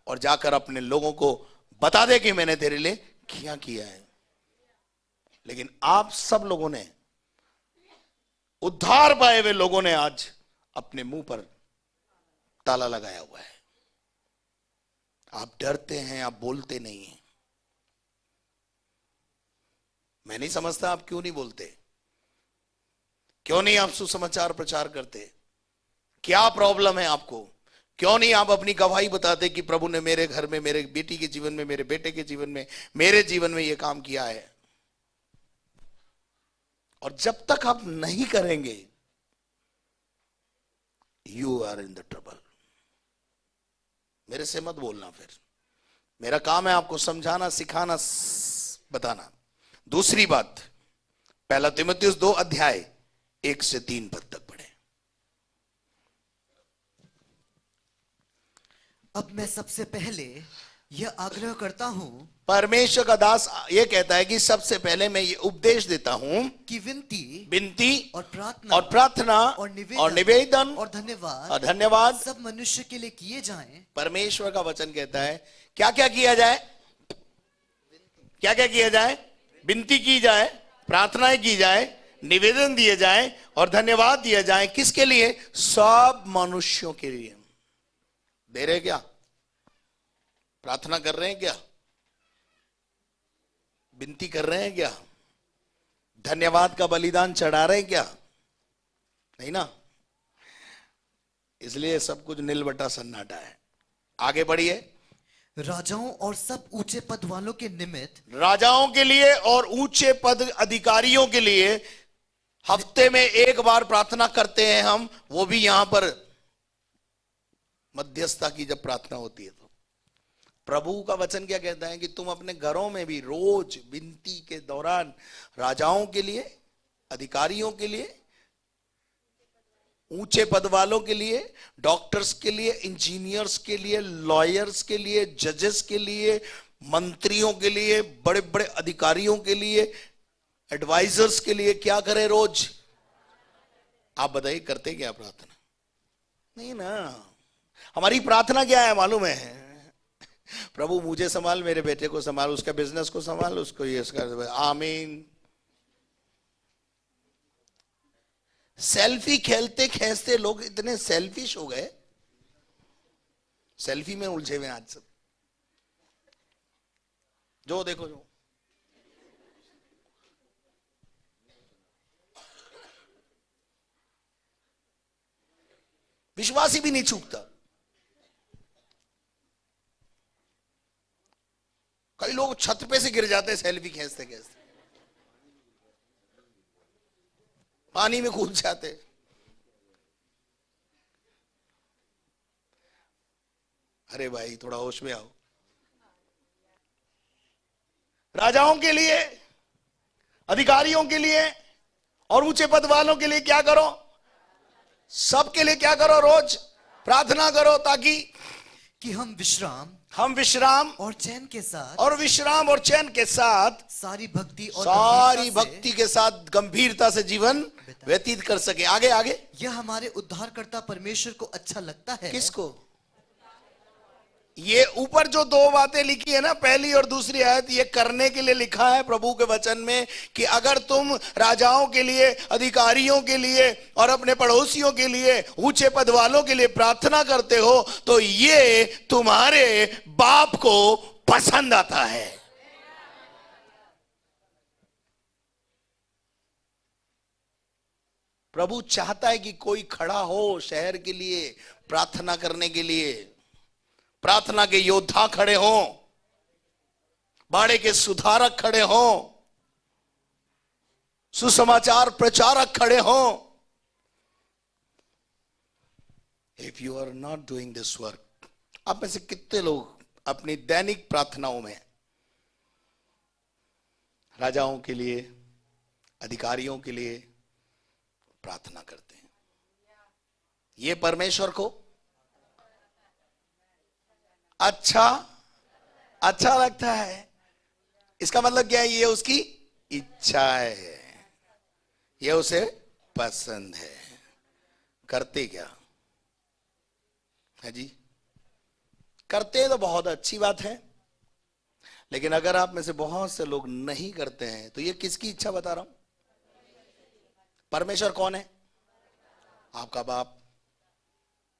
और जाकर अपने लोगों को बता दे कि मैंने तेरे लिए क्या किया है। लेकिन आप सब लोगों ने उद्धार पाए हुए लोगों ने आज अपने मुंह पर ताला लगाया हुआ है। आप डरते हैं, आप बोलते नहीं हैं। मैं नहीं समझता आप क्यों नहीं बोलते, क्यों नहीं आप सुसमाचार प्रचार करते? क्या प्रॉब्लम है आपको? क्यों नहीं आप अपनी गवाही बताते कि प्रभु ने मेरे घर में, मेरे बेटी के जीवन में, मेरे बेटे के जीवन में, मेरे जीवन में यह काम किया है? और जब तक आप नहीं करेंगे, you are in the trouble. मेरे से मत बोलना, फिर मेरा काम है आपको समझाना, सिखाना, बताना। दूसरी बात, पहला तीमुथियुस 2 अध्याय 1 से 3 पद तक पढ़े। अब मैं सबसे पहले यह आग्रह करता हूं परमेश्वर का दास ये कहता है कि सबसे पहले मैं ये उपदेश देता हूं कि विनती और प्रार्थना और निवेदन और धन्यवाद सब मनुष्य के लिए किए जाएं। परमेश्वर का वचन कहता है क्या क्या किया जाए, क्या क्या किया जाए? विनती की जाए, प्रार्थनाएं की जाए, निवेदन दिए जाए और धन्यवाद दिया जाए। किसके लिए? सब मनुष्यों के लिए। दे रहे क्या? प्रार्थना कर रहे हैं क्या? विनती कर रहे हैं क्या? धन्यवाद का बलिदान चढ़ा रहे हैं क्या? नहीं ना, इसलिए सब कुछ नीलबटा सन्नाटा है। आगे बढ़िए। राजाओं और सब ऊंचे पद वालों के निमित्त, राजाओं के लिए और ऊंचे पद अधिकारियों के लिए हफ्ते में एक बार प्रार्थना करते हैं हम, वो भी यहां पर मध्यस्थता की जब प्रार्थना होती है। तो प्रभु का वचन क्या कहता है कि तुम अपने घरों में भी रोज विनती के दौरान राजाओं के लिए, अधिकारियों के लिए, ऊंचे पद वालों के लिए, डॉक्टर्स के लिए, इंजीनियर्स के लिए, लॉयर्स के लिए, जजेस के लिए, मंत्रियों के लिए, बड़े बड़े अधिकारियों के लिए, एडवाइजर्स के लिए क्या करें रोज? आप बताइए, करते क्या प्रार्थना? नहीं ना। हमारी प्रार्थना क्या है मालूम है? प्रभु मुझे संभाल, मेरे बेटे को संभाल, उसका बिजनेस को संभाल, उसको ये कर। आमीन। सेल्फी खेलते खेलते लोग इतने सेल्फिश हो गए, सेल्फी में उलझे हुए आज सब। जो देखो जो विश्वासी भी नहीं चूकता। कई लोग छत पे से गिर जाते हैं सेल्फी खींचते खींचते, पानी में कूद जाते। अरे भाई थोड़ा होश में आओ। राजाओं के लिए, अधिकारियों के लिए और ऊंचे पद वालों के लिए क्या करो? सबके लिए क्या करो? रोज प्रार्थना करो, ताकि कि हम विश्राम और चैन के साथ, और विश्राम और चैन के साथ सारी भक्ति के साथ गंभीरता से जीवन व्यतीत कर सके। आगे आगे। यह हमारे उद्धारकर्ता परमेश्वर को अच्छा लगता है। किसको? ये ऊपर जो 2 बातें लिखी है ना, पहली और दूसरी आयत, ये करने के लिए लिखा है प्रभु के वचन में कि अगर तुम राजाओं के लिए, अधिकारियों के लिए और अपने पड़ोसियों के लिए, ऊंचे पद वालों के लिए प्रार्थना करते हो तो ये तुम्हारे बाप को पसंद आता है। प्रभु चाहता है कि कोई खड़ा हो शहर के लिए प्रार्थना करने के लिए। प्रार्थना के योद्धा खड़े हों, बाड़े के सुधारक खड़े हों, सुसमाचार प्रचारक खड़े हों। If you are not doing this work, आप में से कितने लोग अपनी दैनिक प्रार्थनाओं में राजाओं के लिए, अधिकारियों के लिए प्रार्थना करते हैं? ये परमेश्वर को अच्छा लगता है। इसका मतलब क्या है? ये उसकी इच्छा है, ये उसे पसंद है। करते क्या है जी? करते तो बहुत अच्छी बात है, लेकिन अगर आप में से बहुत से लोग नहीं करते हैं तो ये किसकी इच्छा बता रहा हूं? परमेश्वर कौन है? आपका बाप।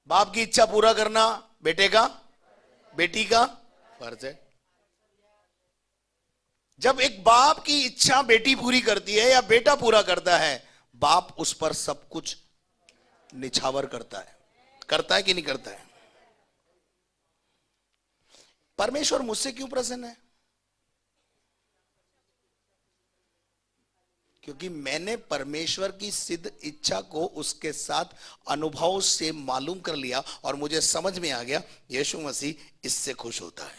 बाप की इच्छा पूरा करना बेटे का, बेटी का फर्ज है। जब एक बाप की इच्छा बेटी पूरी करती है या बेटा पूरा करता है, बाप उस पर सब कुछ निछावर करता है। करता है कि नहीं करता है? परमेश्वर मुझसे क्यों प्रसन्न है? क्योंकि मैंने परमेश्वर की सिद्ध इच्छा को उसके साथ अनुभव से मालूम कर लिया और मुझे समझ में आ गया यीशु मसीह इससे खुश होता है,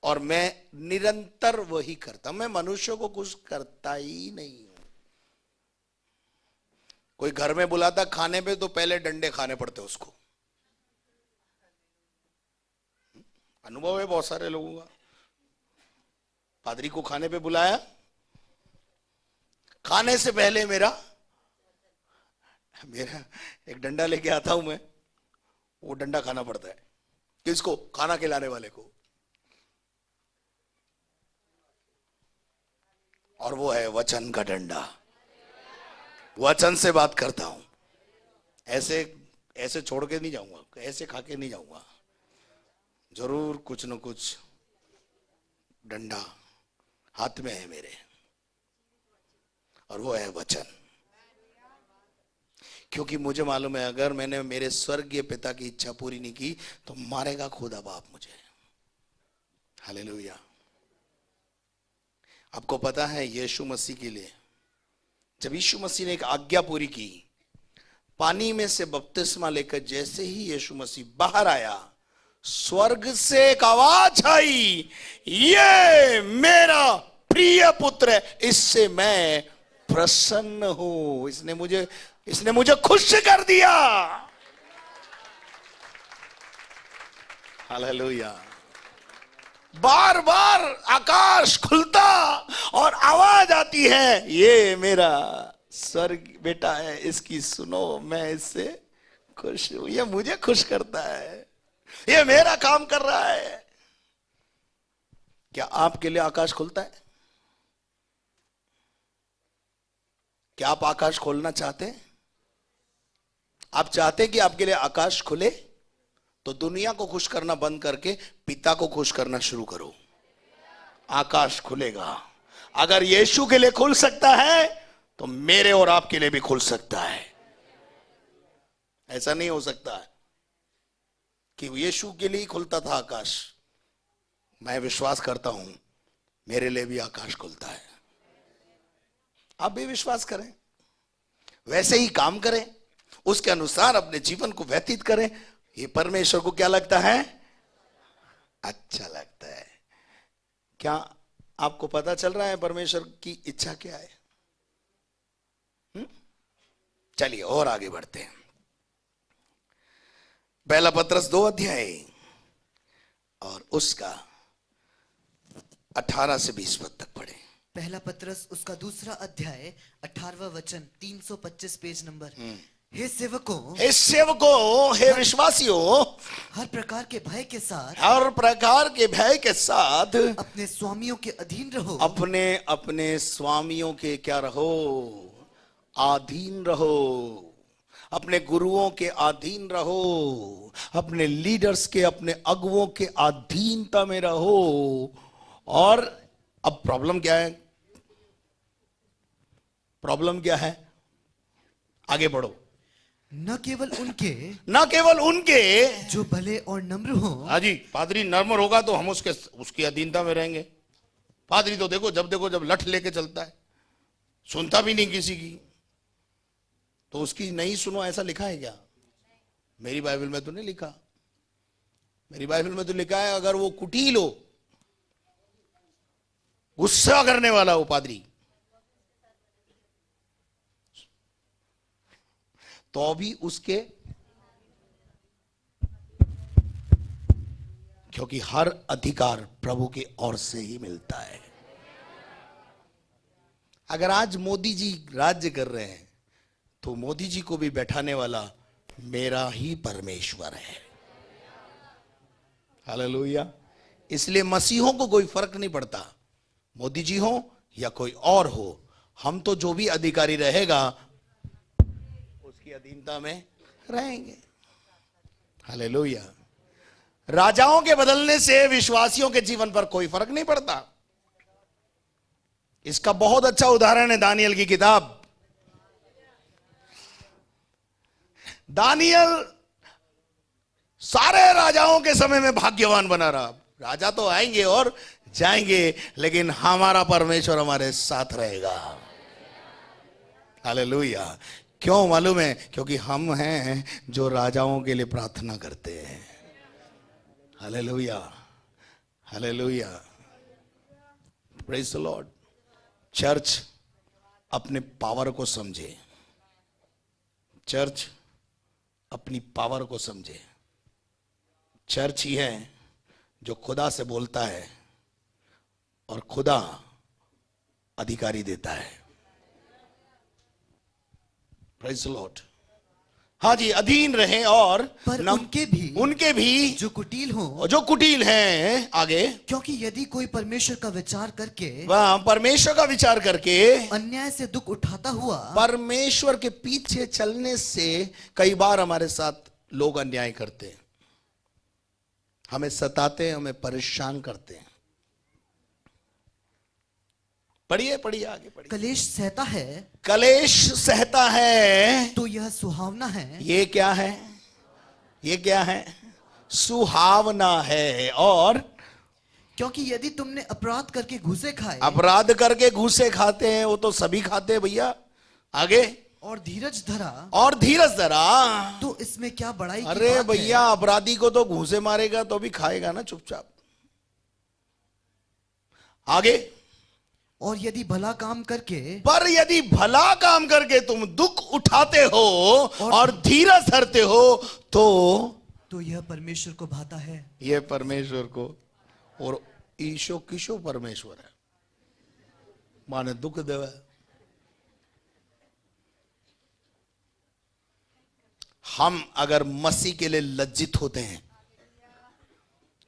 और मैं निरंतर वही करता हूं। मैं मनुष्यों को खुश करता ही नहीं हूं। कोई घर में बुलाता खाने पे तो पहले डंडे खाने पड़ते उसको। अनुभव है बहुत सारे लोगों का। पादरी को खाने पे बुलाया, खाने से पहले मेरा एक डंडा लेके आता हूं मैं, वो डंडा खाना पड़ता है। किसको? खाना खिलाने वाले को। और वो है वचन का डंडा। वचन से बात करता हूं। ऐसे ऐसे छोड़ के नहीं जाऊंगा, ऐसे खा के नहीं जाऊंगा। जरूर कुछ न कुछ डंडा हाथ में है मेरे, और वो है वचन। क्योंकि मुझे मालूम है अगर मैंने मेरे स्वर्गीय पिता की इच्छा पूरी नहीं की तो मारेगा खुदा बाप मुझे। हालेलुया। आपको पता है यीशु मसीह के लिए, जब यीशु मसीह ने एक आज्ञा पूरी की, पानी में से बपतिस्मा लेकर जैसे ही यीशु मसीह बाहर आया, स्वर्ग से एक आवाज आई, ये मेरा प्रिय पुत्र है, इससे मैं प्रसन्न हूं। इसने मुझे खुश कर दिया। हालेलुया। बार बार आकाश खुलता और आवाज आती है, ये मेरा स्वर्ग बेटा है, इसकी सुनो, मैं इससे खुश हूं। ये मुझे खुश करता है, ये मेरा काम कर रहा है। क्या आपके लिए आकाश खुलता है? क्या आप आकाश खोलना चाहते हैं? आप चाहते हैं कि आपके लिए आकाश खुले? तो दुनिया को खुश करना बंद करके पिता को खुश करना शुरू करो। आकाश खुलेगा। अगर यीशु के लिए खुल सकता है तो मेरे और आपके लिए भी खुल सकता है। ऐसा नहीं हो सकता है कि यीशु के लिए खुलता था आकाश। मैं विश्वास करता हूं मेरे लिए भी आकाश खुलता है। आप भी विश्वास करें, वैसे ही काम करें, उसके अनुसार अपने जीवन को व्यतीत करें। ये परमेश्वर को क्या लगता है? अच्छा लगता है। क्या आपको पता चल रहा है परमेश्वर की इच्छा क्या है? चलिए और आगे बढ़ते हैं। पहला पत्रस 2 अध्याय और उसका 18 से 20 पद तक पढ़े। पहला पत्रस उसका 2 अध्याय 18वां वचन 325 पेज नंबर। हे सेवकों, हे विश्वासियों, हर प्रकार के भय के साथ, हर प्रकार के भय के साथ अपने स्वामियों के अधीन रहो। अपने स्वामियों के क्या रहो? अधीन रहो। अपने गुरुओं के अधीन रहो। अपने लीडर्स के, अपने अगुओं के अधीनता में रहो। और अब प्रॉब्लम क्या है? प्रॉब्लम क्या है? आगे बढ़ो। न केवल उनके जो भले और नम्र हो। हाँ जी, पादरी नम्र होगा तो हम उसकी अधीनता में रहेंगे। पादरी तो देखो जब लठ लेके चलता है, सुनता भी नहीं किसी की, तो उसकी नहीं सुनो, ऐसा लिखा है क्या? मेरी बाइबल में तो नहीं लिखा। मेरी बाइबल में तो लिखा है अगर वो कुटिल हो, गुस्सा करने वाला हो पादरी, तो भी उसके, क्योंकि हर अधिकार प्रभु की ओर से ही मिलता है। अगर आज मोदी जी राज्य कर रहे हैं तो मोदी जी को भी बैठाने वाला मेरा ही परमेश्वर है। हालेलुया। इसलिए मसीहों को कोई फर्क नहीं पड़ता, मोदी जी हो या कोई और हो, हम तो जो भी अधिकारी रहेगा उसकी अधीनता में रहेंगे। हालेलुया। राजाओं के बदलने से विश्वासियों के जीवन पर कोई फर्क नहीं पड़ता। इसका बहुत अच्छा उदाहरण है दानियल की किताब। दानियल सारे राजाओं के समय में भाग्यवान बना रहा। राजा तो आएंगे और जाएंगे, लेकिन हमारा परमेश्वर हमारे साथ रहेगा। हालेलुया। क्यों मालूम है? क्योंकि हम हैं जो राजाओं के लिए प्रार्थना करते हैं। Hallelujah, hallelujah, praise the Lord. Church अपने पावर को समझे, चर्च अपनी पावर को समझे। चर्च ही है जो खुदा से बोलता है और खुदा अधिकारी देता है। Praise the Lord. हाँ जी, अधीन रहें। और पर उनके भी जो कुटिल हों, जो कुटिल हैं। आगे, क्योंकि यदि कोई परमेश्वर का विचार करके, वह परमेश्वर का विचार करके अन्याय से दुख उठाता हुआ, परमेश्वर के पीछे चलने से कई बार हमारे साथ लोग अन्याय करते हैं, हमें सताते हैं, हमें परेशान करते हैं। पढ़िए पढ़िए, आगे पढ़िए। कलेश सहता है, कलेश सहता है तो यह सुहावना है। ये क्या है? ये क्या है? सुहावना है। और क्योंकि यदि तुमने अपराध करके घूसे खाए, अपराध करके घूसे खाते हैं, वो तो सभी खाते हैं भैया। आगे, और धीरज धरा, और धीरज धरा, तो इसमें क्या बड़ाई की अरे बात भैया, है? अपराधी को तो घूसे मारेगा तो भी खाएगा ना चुपचाप। आगे, और यदि भला काम करके, पर यदि भला काम करके तुम दुख उठाते हो और धीरज धरते हो तो यह परमेश्वर को भाता है। यह परमेश्वर को, और ईशो किशो परमेश्वर है, माने दुख देवे। हम अगर मसीह के लिए लज्जित होते हैं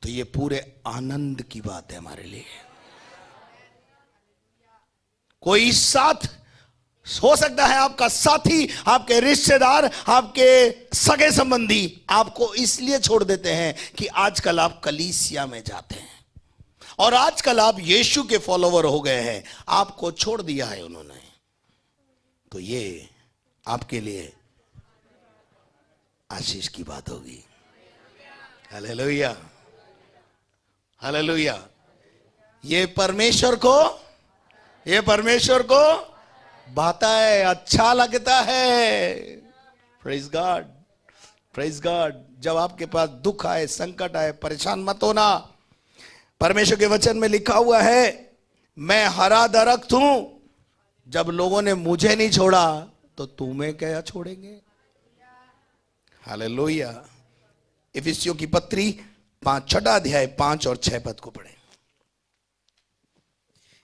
तो ये पूरे आनंद की बात है हमारे लिए। कोई साथ हो सकता है, आपका साथी, आपके रिश्तेदार, आपके सगे संबंधी आपको इसलिए छोड़ देते हैं कि आजकल आप कलीसिया में जाते हैं और आजकल आप यीशु के फॉलोवर हो गए हैं, आपको छोड़ दिया है उन्होंने। तो ये आपके लिए आशीष की बात होगी। Hallelujah, hallelujah. ये परमेश्वर को भाता है, अच्छा लगता है। Praise God, praise God. जब आपके पास दुख आए, संकट आए, परेशान मत होना। परमेश्वर के वचन में लिखा हुआ है, मैं हरा दरख्त हूं, जब लोगों ने मुझे नहीं छोड़ा तो तुम्हें क्या छोड़ेंगे। हालेलुया। इफिसियों की पत्री 6 अध्याय 5 और 6 पद को पढ़ें।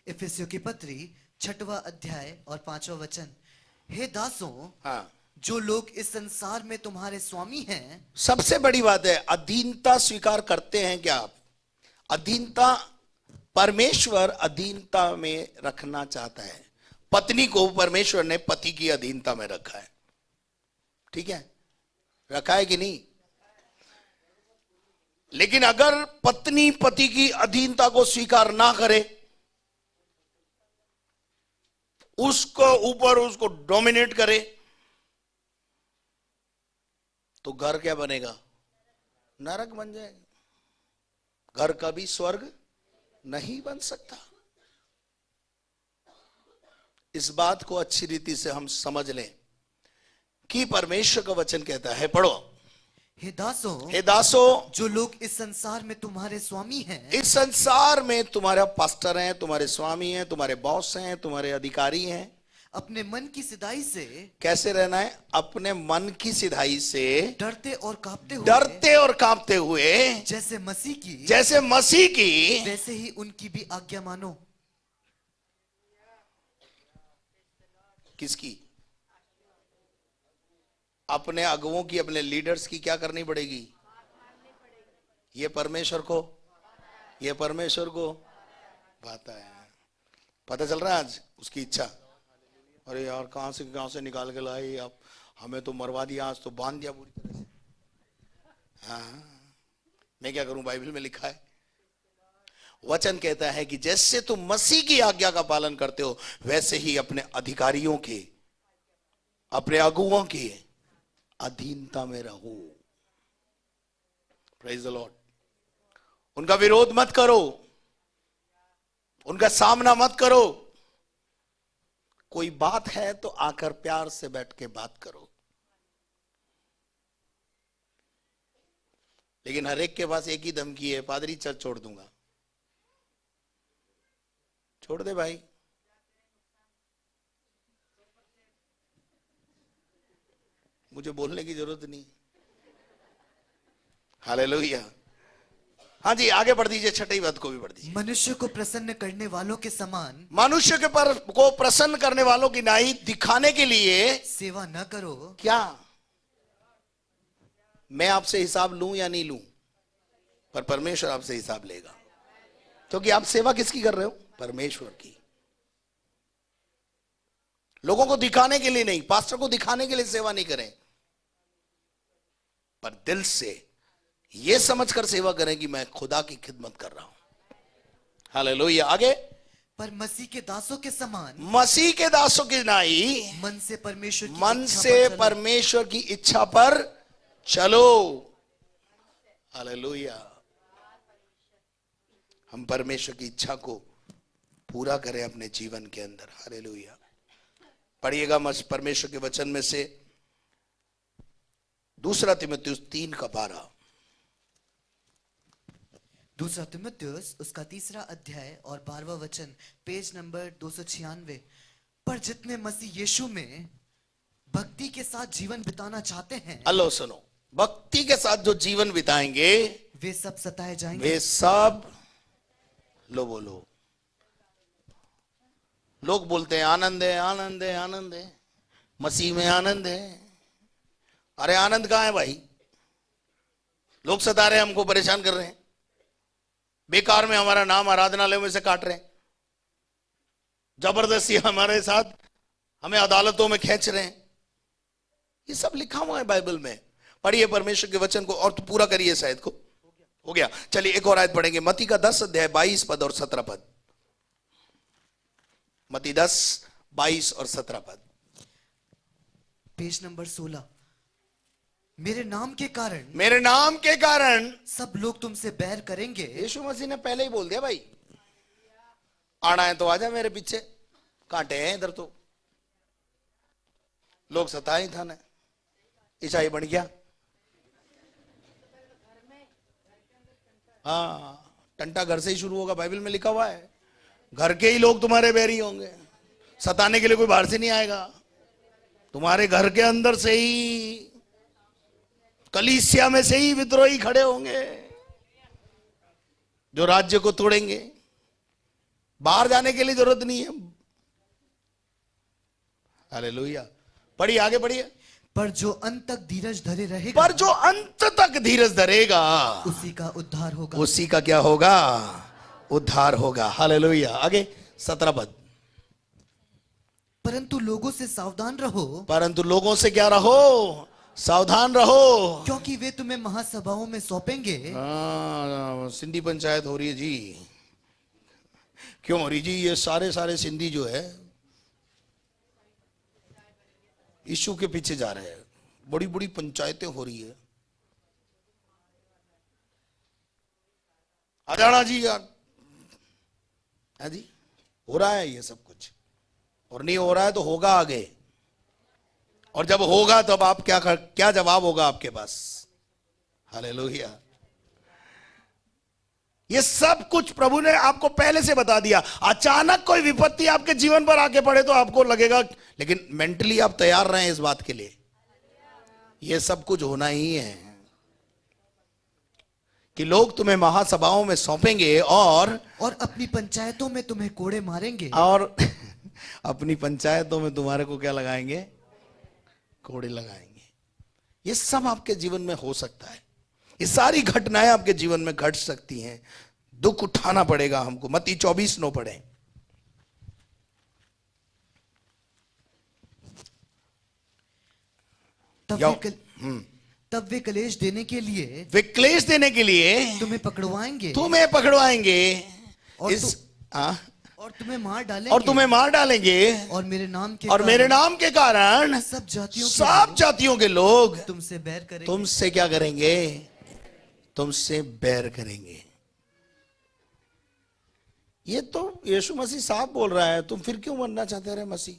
इफिसियों की पत्री 6वां अध्याय और 5वां वचन। हे दासों, हाँ, जो लोग इस संसार में तुम्हारे स्वामी हैं। सबसे बड़ी बात है, अधीनता स्वीकार करते हैं क्या आप? अधीनता, परमेश्वर अधीनता में रखना चाहता है। पत्नी को परमेश्वर ने पति की अधीनता में रखा है, ठीक है, रखा है कि नहीं? लेकिन अगर पत्नी पति की अधीनता को स्वीकार ना करे, उसको ऊपर उसको डोमिनेट करे, तो घर क्या बनेगा? नरक बन जाएगा। घर कभी स्वर्ग नहीं बन सकता। इस बात को अच्छी रीति से हम समझ लें कि परमेश्वर का वचन कहता है, पढ़ो। हे दासों, हे दासों, जो लोग इस संसार में तुम्हारे स्वामी हैं। इस संसार में तुम्हारा पास्टर हैं, तुम्हारे स्वामी हैं, तुम्हारे बॉस हैं, तुम्हारे अधिकारी हैं। अपने मन की सिधाई से कैसे रहना है? अपने मन की सिधाई से डरते और कांपते हुए जैसे मसीह की वैसे ही उनकी भी आज्ञा मानो। किसकी? अपने अगुवों की, अपने लीडर्स की क्या करनी पड़ेगी? ये परमेश्वर को भाता है। पता चल रहा है आज उसकी इच्छा। अरे यार कहां से निकाल के लाए आप, हमें तो मरवा दिया, आज तो बांध दिया पूरी तरह से। हाँ, मैं क्या करूं, बाइबल में लिखा है। वचन कहता है कि जैसे तुम मसीह की आज्ञा का पालन करते हो वैसे ही अपने अधिकारियों के, अपने अगुओं की अधीनता में रहो। Praise the Lord. उनका विरोध मत करो, उनका सामना मत करो। कोई बात है तो आकर प्यार से बैठ के बात करो, लेकिन हर एक के पास एक ही धमकी है, पादरी चर्च छोड़ दूंगा। छोड़ दे भाई, मुझे बोलने की जरूरत नहीं। हालेलुया। हाँ जी, आगे बढ़ दीजिए, छठी बात को भी बढ़ दीजिए। मनुष्य को प्रसन्न करने वालों के समान मनुष्य के पर को प्रसन्न करने वालों की नाई दिखाने के लिए सेवा न करो। क्या मैं आपसे हिसाब लूं या नहीं लूं, पर परमेश्वर आपसे हिसाब लेगा, क्योंकि आप सेवा किसकी कर रहे हो, परमेश्वर की। लोगों को दिखाने के लिए नहीं, पास्टर को दिखाने के लिए सेवा नहीं करें, पर दिल से यह समझकर सेवा करें कि मैं खुदा की खिदमत कर रहा हूं। हालेलुया। आगे, पर मसीह के दासों के समान मसीह के दासों की नाई मन से परमेश्वर की मन इच्छा से पर चलो। परमेश्वर की इच्छा पर चलो। हालेलुया। हम परमेश्वर की इच्छा को पूरा करें अपने जीवन के अंदर। हालेलुया। पढ़िएगा परमेश्वर के वचन में से दूसरा तीमुथियुस 3:12। दूसरा तीमुथियुस उसका 3 अध्याय और 12वां वचन, पेज नंबर 296। पर जितने मसीह यीशु में भक्ति के साथ जीवन बिताना चाहते हैं, अल्लाह सुनो, भक्ति के साथ जो जीवन बिताएंगे वे सब सताए जाएंगे। वे सब, लो बोलो, लोग बोलते हैं आनंद है, आनंद है, आनंद है, मसीह में आनंद है। अरे आनंद कहां है भाई? लोग सता रहे हैं, हमको परेशान कर रहे हैं, बेकार में हमारा नाम आराधनालय में से काट रहे हैं, जबरदस्ती हमारे साथ हमें अदालतों में खींच रहे हैं। ये सब लिखा हुआ है बाइबल में। पढ़िए परमेश्वर के वचन को और तो पूरा करिए। शायद को हो गया। चलिए एक और आयत पढ़ेंगे, मत्ती का 10 अध्याय 22 पद और 17 पद। मत्ती 10, 22 और 17 पद। Page number 16। मेरे नाम के कारण, मेरे नाम के कारण सब लोग तुमसे बैर करेंगे। यीशु मसीह ने पहले ही बोल दिया, भाई आना है तो आजा मेरे पीछे, कांटे हैं इधर तो, लोग सताए था ना, ईसाई बन गया। हाँ, टंटा घर से ही शुरू होगा, बाइबल में लिखा हुआ है। घर के ही लोग तुम्हारे बैरी होंगे, सताने के लिए कोई बाहर से नहीं आएगा, तुम्हारे घर के अंदर से ही, कलीसिया में से ही विद्रोही खड़े होंगे जो राज्य को तोड़ेंगे। बाहर जाने के लिए जरूरत नहीं है। हालेलुया। पढ़िए, आगे पढ़िए। पर जो अंत तक धीरज धरे रहेगा, पर जो अंत तक धीरज धरेगा उसी का उद्धार होगा। उसी का क्या होगा? उद्धार होगा। हालेलुया। आगे 17 पद। परंतु लोगों से सावधान रहो, परंतु लोगों से क्या रहो? सावधान रहो, क्योंकि वे तुम्हें महासभाओं में सौंपेंगे। सिंधी पंचायत हो रही है जी। क्यों हो रही जी? ये सारे सिंधी जो है यीशु के पीछे जा रहे हैं, बड़ी बड़ी पंचायतें हो रही है। आ जाना जी यार। है जी, हो रहा है ये सब कुछ, और नहीं हो रहा है तो होगा आगे। और जब होगा तब आप क्या जवाब होगा आपके पास? हालेलुया। ये सब कुछ प्रभु ने आपको पहले से बता दिया। अचानक कोई विपत्ति आपके जीवन पर आके पड़े तो आपको लगेगा, लेकिन मेंटली आप तैयार रहें इस बात के लिए, ये सब कुछ होना ही है कि लोग तुम्हें महासभाओं में सौंपेंगे और अपनी पंचायतों में तुम्हें कोड़े मारेंगे। और अपनी पंचायतों में तुम्हारे को क्या लगाएंगे? कोड़े लगाएंगे। ये सब आपके जीवन में हो सकता है। ये सारी घटनाएं आपके जीवन में घट सकती हैं। दुख उठाना पड़ेगा हमको। मत्ती 24:9 पढ़ें। तब यो- वे तब वे कलेश देने के लिए वे क्लेश देने के लिए तुम्हें पकड़वाएंगे तुम्हें पकड़वाएंगे और इस और तुम्हें मार डालेंगे और तुम्हें मार डालेंगे और मेरे नाम के और मेरे कारण नाम के कारण सब जातियों के सब लोग जातियों के लोग तुमसे बैर करेंगे। तुमसे क्या करेंगे? तुमसे बैर करेंगे। ये तो यीशु मसीह साफ बोल रहा है, तुम फिर क्यों बनना चाहते रहे मसीह?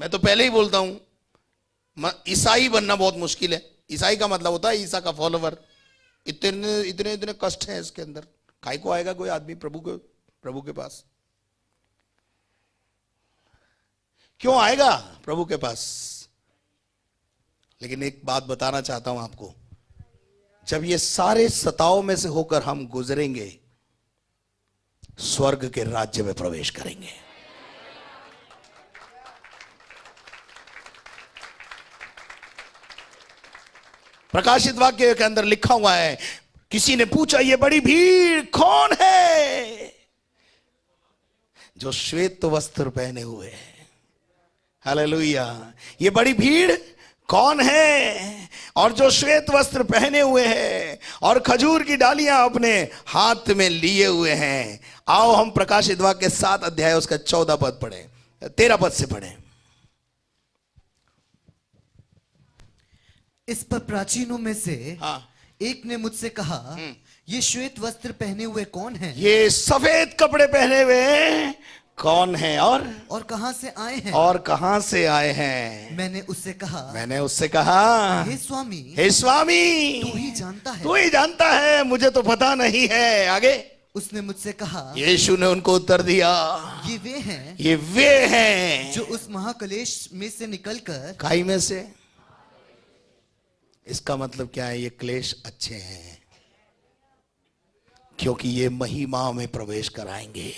मैं तो पहले ही बोलता हूं, ईसाई बनना बहुत मुश्किल है। ईसाई का मतलब होता है ईसा का फॉलोवर। इतने इतने इतने कष्ट हैं इसके अंदर। काहे को आएगा कोई आदमी प्रभु के पास? क्यों आएगा प्रभु के पास? लेकिन एक बात बताना चाहता हूं आपको, जब ये सारे सताव में से होकर हम गुजरेंगे, स्वर्ग के राज्य में प्रवेश करेंगे। प्रकाशित वाक्य के अंदर लिखा हुआ है, किसी ने पूछा ये बड़ी भीड़ कौन है? जो श्वेत वस्त्र पहने हुए हैं। हालेलुया। ये बड़ी भीड़ कौन है? और जो श्वेत वस्त्र पहने हुए हैं और खजूर की डालियां अपने हाथ में लिए हुए हैं। आओ हम प्रकाशित वाक्य 7 अध्याय उसका 14 पद पढ़े, 13 पद से पढ़े। इस पर प्राचीनों में से हाँ। एक ने मुझसे कहा, ये श्वेत वस्त्र पहने हुए कौन है? ये सफेद कपड़े पहने हुए कौन है और कहां से आए हैं? और कहां से आए हैं? मैंने उससे कहा, हे स्वामी, हे स्वामी, तू ही जानता है। तू ही जानता है, मुझे तो पता नहीं है। आगे उसने मुझसे कहा, यीशु ने उनको उत्तर दिया, ये वे हैं जो उस महाक्लेश में से निकलकर, खाई में से। इसका मतलब क्या है? ये क्लेश अच्छे हैं, क्योंकि ये महिमा में प्रवेश कराएंगे।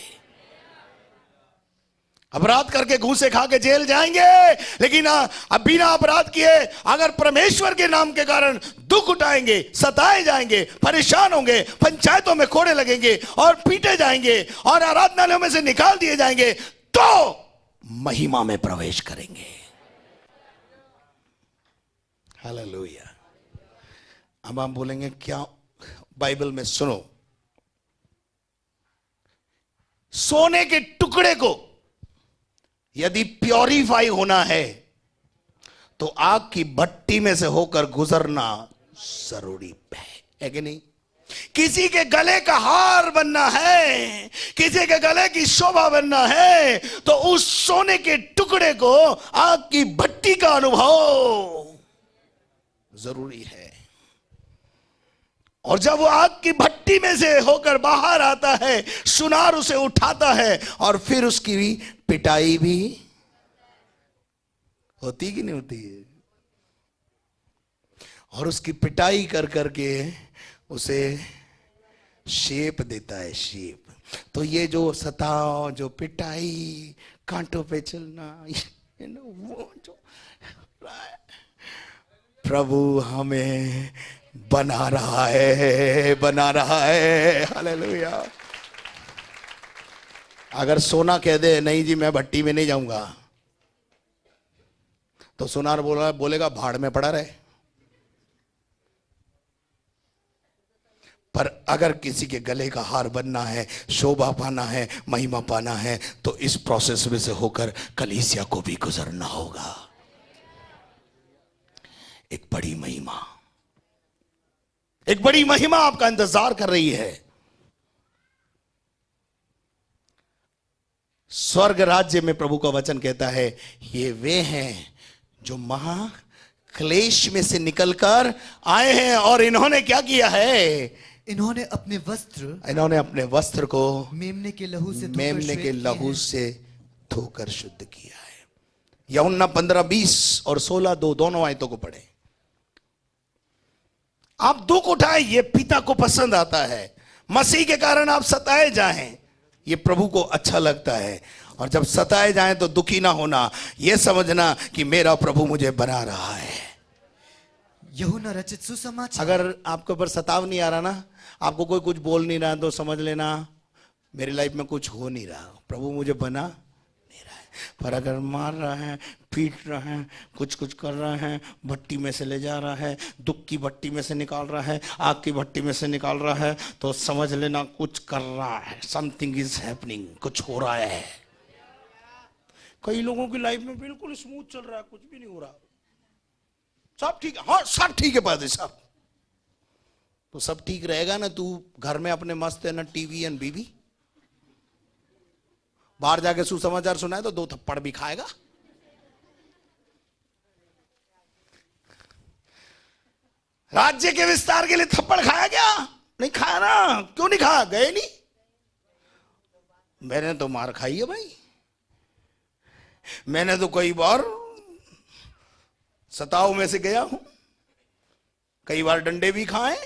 अपराध करके घूसे खा के जेल जाएंगे, लेकिन अब बिना अपराध किए अगर परमेश्वर के नाम के कारण दुख उठाएंगे, सताए जाएंगे, परेशान होंगे, पंचायतों में कोड़े लगेंगे और पीटे जाएंगे और आराधनालयों में से निकाल दिए जाएंगे, तो महिमा में प्रवेश करेंगे। हालेलुया। अब हम बोलेंगे क्या बाइबल में? सुनो, सोने के टुकड़े को यदि प्योरीफाई होना है तो आग की भट्टी में से होकर गुजरना जरूरी है कि नहीं? किसी के गले का हार बनना है, किसी के गले की शोभा बनना है, तो उस सोने के टुकड़े को आग की भट्टी का अनुभव जरूरी है। और जब वो आग की भट्टी में से होकर बाहर आता है, सुनार उसे उठाता है और फिर उसकी पिटाई भी होती कि नहीं होती है? और उसकी पिटाई कर करके उसे शेप देता है, शेप। तो ये जो सताव, जो पिटाई, कांटों पे चलना, वो जो प्रभु हमें बना रहा है, बना रहा है। हालेलुया। अगर सोना कह दे नहीं जी मैं भट्टी में नहीं जाऊंगा, तो सोनार बोलेगा भाड़ में पड़ा रहे। पर अगर किसी के गले का हार बनना है, शोभा पाना है, महिमा पाना है, तो इस प्रोसेस में से होकर कलीसिया को भी गुजरना होगा। एक बड़ी महिमा, एक बड़ी महिमा आपका इंतजार कर रही है। स्वर्ग राज्य में प्रभु का वचन कहता है, ये वे हैं जो महाक्लेश में से निकलकर आए हैं। और इन्होंने क्या किया है? इन्होंने अपने वस्त्र को मेमने के लहू से धोकर शुद्ध किया है। यूहन्ना 15:20 और 16:2 दोनों आयतों को पढ़े। आप दुख उठाए, ये पिता को पसंद आता है। मसीह के कारण आप सताए जाएं, ये प्रभु को अच्छा लगता है। और जब सताए जाएं तो दुखी ना होना, ये समझना कि मेरा प्रभु मुझे बना रहा है। यूहन्ना रचित सुसमाचार। अगर आपके ऊपर सताव नहीं आ रहा ना, आपको कोई कुछ बोल नहीं रहा, तो समझ लेना मेरी लाइफ में कुछ हो नहीं रहा, प्रभु मुझे बना नहीं रहा है। पर अगर मार रहा है, पीट रहा है, कुछ कुछ कर रहा है, भट्टी में से ले जा रहा है, दुख की भट्टी में से निकाल रहा है, आग की भट्टी में से निकाल रहा है, तो समझ लेना कुछ कर रहा है, समथिंग इज हैपनिंग, कुछ हो रहा है। कई लोगों की लाइफ में बिल्कुल स्मूथ चल रहा है, कुछ भी नहीं हो रहा, सब ठीक है, हाँ सब ठीक है पादरी साहब। तो सब ठीक रहेगा ना, तू घर में अपने मस्त है ना, टीवी एंड बीवी, बाहर जाके सुसमाचार सुनाए तो 2 थप्पड़ भी खाएगा। राज्य के विस्तार के लिए थप्पड़ खाया क्या? नहीं खाया ना। क्यों नहीं खाया? गए नहीं। मैंने तो मार खाई है भाई, मैंने तो कई बार सताव में से गया हूं, कई बार डंडे भी खाए,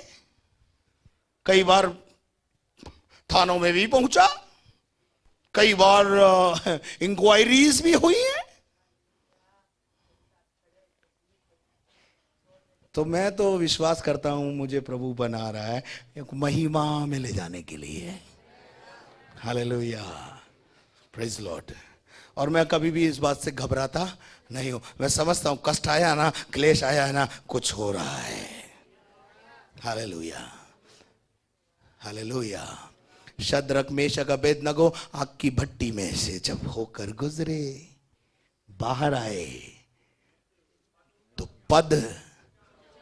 कई बार थानों में भी पहुंचा, कई बार इंक्वायरीज भी हुई है। तो मैं तो विश्वास करता हूं मुझे प्रभु बना रहा है एक महिमा में ले जाने के लिए। Hallelujah, praise Lord. और मैं कभी भी इस बात से घबराता नहीं हूं। मैं समझता हूं कष्ट आया ना, क्लेश आया है ना, कुछ हो रहा है। Hallelujah, hallelujah. Shadrach Meshach Abednego आग की भट्टी में से जब होकर गुजरे, बाहर आए तो पद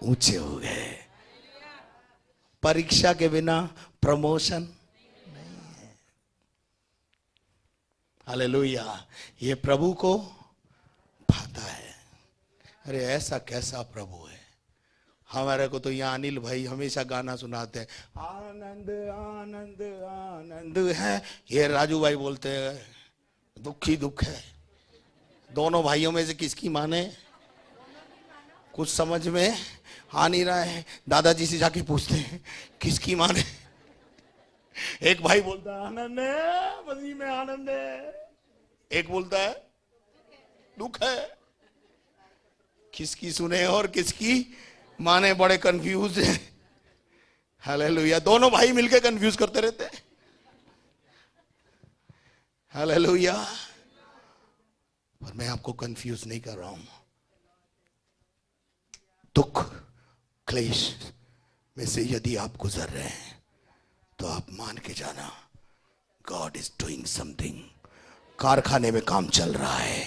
ऊंचे हो गए। परीक्षा के बिना प्रमोशन नहीं है। हालेलुया, ये प्रभु को भाता है। अरे ऐसा कैसा प्रभु है। हमारे को तो यहाँ अनिल भाई हमेशा गाना सुनाते हैं, आनंद आनंद आनंद है। ये राजू भाई बोलते हैं दुख ही दुख है। दोनों भाइयों में से किसकी माने? कुछ समझ में आ नहीं रहा है। दादाजी से जाके पूछते हैं किसकी माने। एक भाई बोलता है आनंद है, मसीह में आनंद है। एक बोलता है दुख है। किसकी सुने और किसकी माने? बड़े कंफ्यूज है। हालेलुया, दोनों भाई मिलके कंफ्यूज करते रहते हैं। हालेलुया, पर मैं आपको कंफ्यूज नहीं कर रहा हूं। दुख क्लेश में से यदि आप गुजर रहे हैं तो आप मान के जाना गॉड इज डूइंग समथिंग। कारखाने में काम चल रहा है,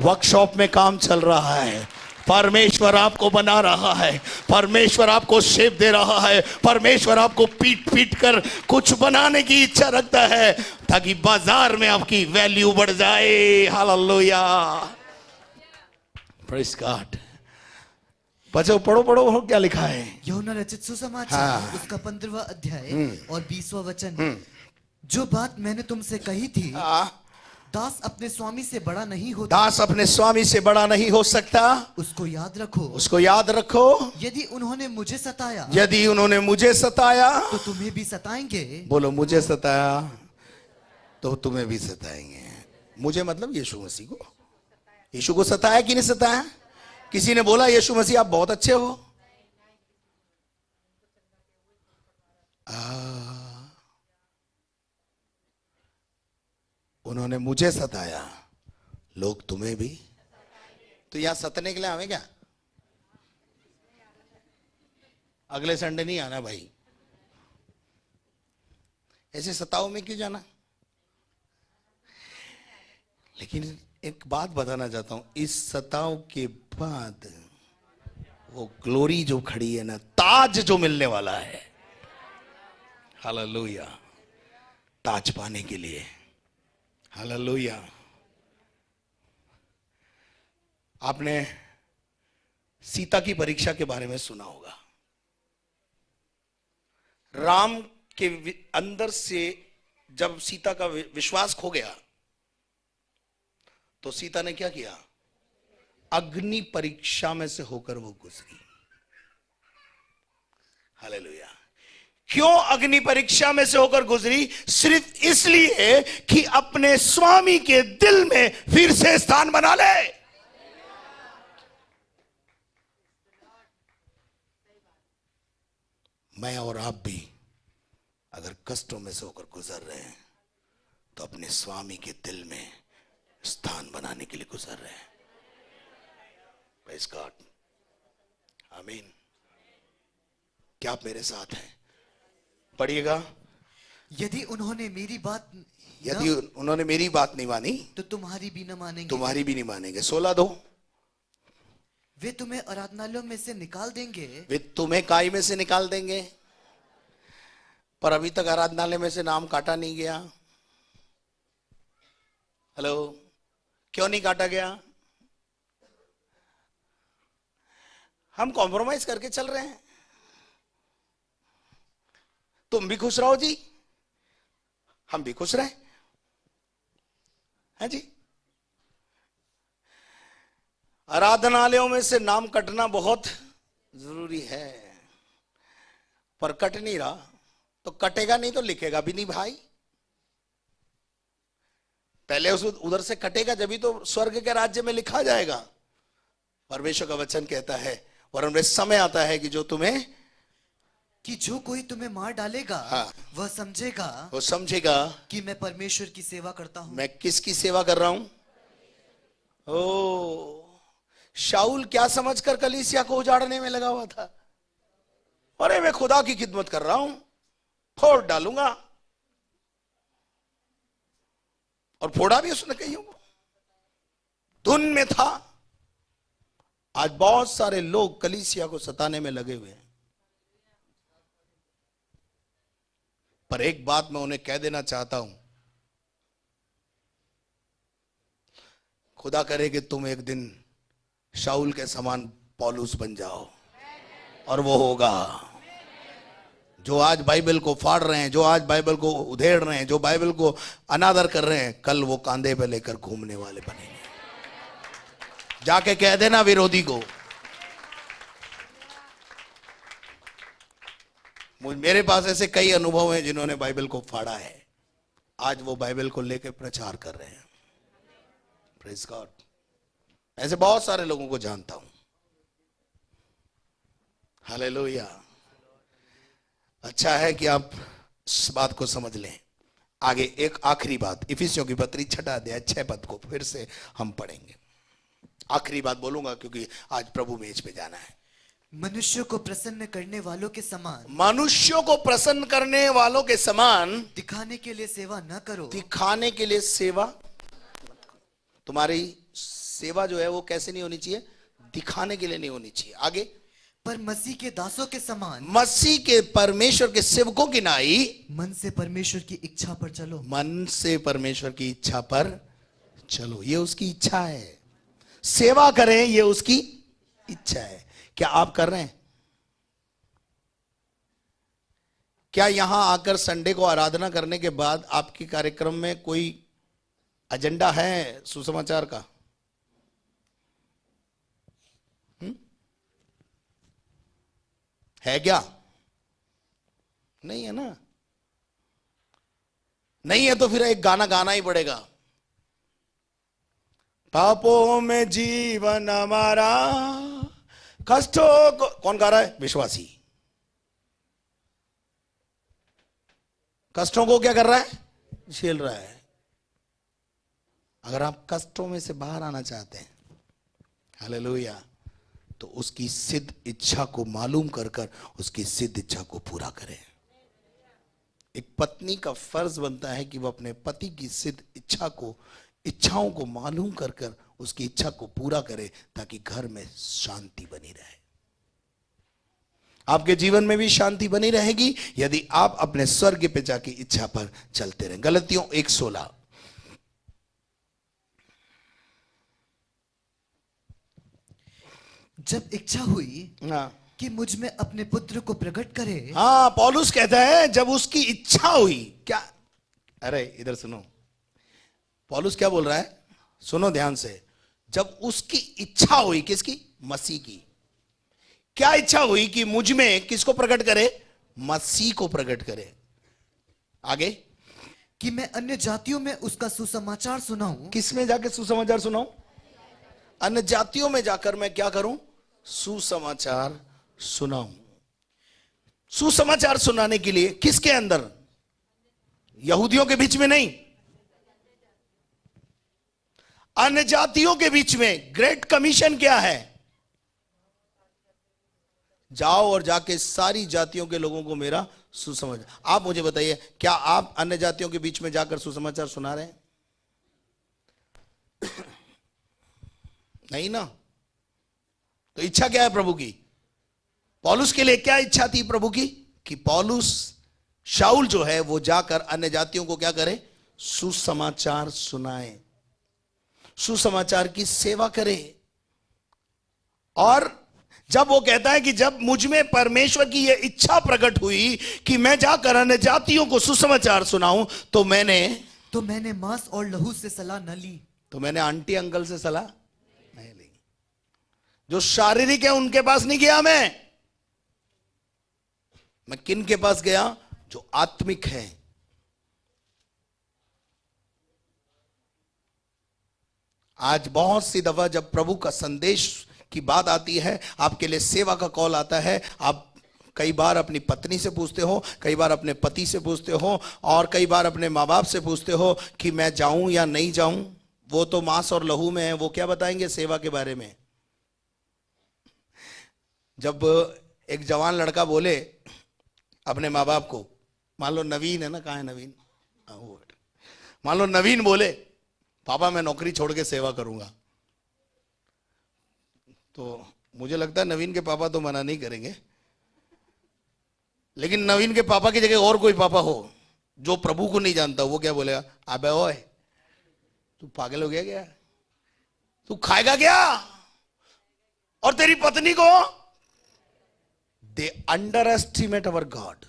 वर्कशॉप में काम चल रहा है। परमेश्वर आपको बना रहा है, परमेश्वर आपको शेप दे रहा है, परमेश्वर आपको पीट पीट कर कुछ बनाने की इच्छा रखता है ताकि बाजार में आपकी वैल्यू बढ़ जाए। Hallelujah, praise God. बच्चों पढ़ो पढ़ो क्या लिखा है। यूहन्ना रचित सुसमाचार उसका 15वां अध्याय और 20वां वचन। जो बात मैंने तुमसे कही थी, दास अपने स्वामी से बड़ा नहीं होता। दास अपने स्वामी से बड़ा नहीं हो सकता। उसको याद रखो, उसको याद रखो। यदि उन्होंने मुझे सताया, यदि उन्होंने मुझे सताया तो तुम्हें भी सताएंगे। बोलो, मुझे सताया तो तुम्हें भी सताएंगे। मुझे मतलब यीशु मसीह को। यीशु को सताया कि नहीं सताया? किसी ने बोला यीशु मसीह आप बहुत अच्छे हो? उन्होंने मुझे सताया, लोग तुम्हें भी। तो यहां सतने के लिए आवे क्या? अगले संडे नहीं आना भाई। ऐसे सताओ में क्यों जाना? लेकिन एक बात बताना चाहता हूं, इस सताओ के बाद वो ग्लोरी जो खड़ी है ना, ताज जो मिलने वाला है। हालेलुया, ताज पाने के लिए। हालेलुया। आपने सीता की परीक्षा के बारे में सुना होगा। राम के अंदर से जब सीता का विश्वास खो गया तो सीता ने क्या किया? अग्नि परीक्षा में से होकर वो गुजरी। हालेलुया। क्यों अग्नि परीक्षा में से होकर गुजरी? सिर्फ इसलिए कि अपने स्वामी के दिल में फिर से स्थान बना ले। मैं और आप भी अगर कष्टों में से होकर गुजर रहे हैं तो अपने स्वामी के दिल में स्थान बनाने के लिए गुजर रहे हैं। प्रेज़ गॉड, आमीन। क्या आप मेरे साथ हैं? पढ़िएगा। यदि उन्होंने मेरी बात यदि उन्होंने मेरी बात नहीं मानी तो तुम्हारी भी न मानेंगे, तुम्हारी भी नहीं मानेंगे। 16:2, वे तुम्हें आराधनालयों में से निकाल देंगे, वे तुम्हें काई में से निकाल देंगे। पर अभी तक आराधनालय में से नाम काटा नहीं गया। हेलो, क्यों नहीं काटा गया? हम कॉम्प्रोमाइज करके चल रहे हैं। तुम भी खुश रहो जी, हम भी खुश रहे हैं जी। आराधनालयों में से नाम कटना बहुत जरूरी है, पर कट नहीं रहा तो कटेगा नहीं तो लिखेगा भी नहीं भाई। पहले उस उधर से कटेगा जब तो स्वर्ग के राज्य में लिखा जाएगा। परमेश्वर का वचन कहता है, वरन समय आता है कि जो तुम्हें कि जो कोई तुम्हें मार डालेगा, हाँ, वह समझेगा वो समझेगा कि मैं परमेश्वर की सेवा करता हूं। मैं किसकी सेवा कर रहा हूं। ओ, शाऊल क्या समझकर कलीसिया को उजाड़ने में लगा हुआ था? अरे मैं खुदा की खिदमत कर रहा हूं, फोड़ डालूंगा। और फोड़ा भी उसने कहीं धुन में था। आज बहुत सारे लोग कलीसिया को सताने में लगे हुए हैं। पर एक बात मैं उन्हें कह देना चाहता हूं, खुदा करे कि तुम एक दिन शाऊल के समान पौलुस बन जाओ, और वो होगा। जो आज बाइबल को फाड़ रहे हैं, जो आज बाइबल को उधेड़ रहे हैं, जो बाइबल को अनादर कर रहे हैं, कल वो कांधे पे लेकर घूमने वाले बनेंगे। जाके कह देना विरोधी को। मेरे पास ऐसे कई अनुभव हैं जिन्होंने बाइबल को फाड़ा है, आज वो बाइबल को लेकर प्रचार कर रहे हैं। Praise God. ऐसे बहुत सारे लोगों को जानता हूं। हालेलुया। अच्छा है कि आप इस बात को समझ लें। आगे एक आखिरी बात, इफिसियों की पत्री 6 अध्याय 6 पद को फिर से हम पढ़ेंगे। आखिरी बात बोलूंगा क्योंकि आज प्रभु मेज पे जाना है। मनुष्यों को प्रसन्न करने वालों के समान, मनुष्यों को प्रसन्न करने वालों के समान दिखाने के लिए सेवा न करो। दिखाने के लिए सेवा, तुम्हारी सेवा जो है वो कैसे नहीं होनी चाहिए? दिखाने के लिए नहीं होनी चाहिए। आगे, पर मसीह के दासों के समान, मसीह के परमेश्वर के सेवकों की नाई मन से परमेश्वर की इच्छा पर चलो। मन से परमेश्वर की इच्छा पर चलो, ये उसकी इच्छा है। सेवा करें, ये उसकी इच्छा है। क्या आप कर रहे हैं? क्या यहां आकर संडे को आराधना करने के बाद आपके कार्यक्रम में कोई एजेंडा है सुसमाचार का? है क्या? नहीं है ना? नहीं है तो फिर एक गाना गाना ही पड़ेगा। पापों में जीवन हमारा, कष्टों को, कौन गा रहा है? विश्वासी। कष्टों को क्या कर रहा है? झेल रहा है। अगर आप कष्टों में से बाहर आना चाहते हैं, हालेलुया, तो उसकी सिद्ध इच्छा को मालूम कर कर उसकी सिद्ध इच्छा को पूरा करें। एक पत्नी का फर्ज बनता है कि वह अपने पति की सिद्ध इच्छाओं को मालूम कर कर उसकी इच्छा को पूरा करे, ताकि घर में शांति बनी रहे। आपके जीवन में भी शांति बनी रहेगी यदि आप अपने स्वर्ग पिता की इच्छा पर चलते रहें। गलतियों 1:16। जब इच्छा हुई हाँ, कि मुझ में अपने पुत्र को प्रकट करे। हाँ, पौलुस कहता है जब उसकी इच्छा हुई। क्या? अरे इधर सुनो, पौलुस क्या बोल रहा है? सुनो ध्यान से। जब उसकी इच्छा हुई, किसकी? मसीह की। क्या इच्छा हुई? कि मुझ में किसको प्रकट करे? मसीह को प्रकट करे। आगे, कि मैं अन्य जातियों में उसका सुसमाचार सुनाऊं। किस में जाके सुसमाचार सुनाऊं? अन्य जातियों में जाकर मैं क्या करूं? सुसमाचार सुनाऊं। सुसमाचार सुनाने के लिए किसके अंदर? यहूदियों के बीच में नहीं। अन्य जातियों के बीच में ग्रेट कमीशन क्या है? जाओ और जाके सारी जातियों के लोगों को मेरा सुसमाचार। आप मुझे बताइए, क्या आप अन्य जातियों के बीच में जाकर सुसमाचार सुना रहे हैं? नहीं ना। तो इच्छा क्या है प्रभु की? पौलुस के लिए क्या इच्छा थी प्रभु की? कि पौलुस, शाऊल जो है वो जाकर अन्य जातियों को क्या करे? सुसमाचार सुनाए, सुसमाचार की सेवा करे। और जब वो कहता है कि जब मुझ में परमेश्वर की ये इच्छा प्रकट हुई कि मैं जाकर अन्य जातियों को सुसमाचार सुनाऊं, तो मैंने मांस और लहू से सलाह न ली। तो मैंने आंटी अंकल से सलाह नहीं ली। जो शारीरिक है उनके पास नहीं गया मैं किन के पास गया? जो आत्मिक है। आज बहुत सी दफा जब प्रभु का संदेश की बात आती है, आपके लिए सेवा का कॉल आता है, आप कई बार अपनी पत्नी से पूछते हो, कई बार अपने पति से पूछते हो, और कई बार अपने माँ बाप से पूछते हो कि मैं जाऊं या नहीं जाऊं। वो तो मांस और लहू में है, वो क्या बताएंगे सेवा के बारे में? जब एक जवान लड़का बोले अपने माँ बाप को, मान लो नवीन है ना, कहाँ है नवीन? वो मान लो नवीन बोले, पापा मैं नौकरी छोड़ के सेवा करूंगा, तो मुझे लगता है नवीन के पापा तो मना नहीं करेंगे। लेकिन नवीन के पापा की जगह और कोई पापा हो जो प्रभु को नहीं जानता, वो क्या बोलेगा? अबे ओए, तू पागल हो गया क्या? तू खाएगा क्या? और तेरी पत्नी को? दे अंडर एस्टिमेट अवर गॉड।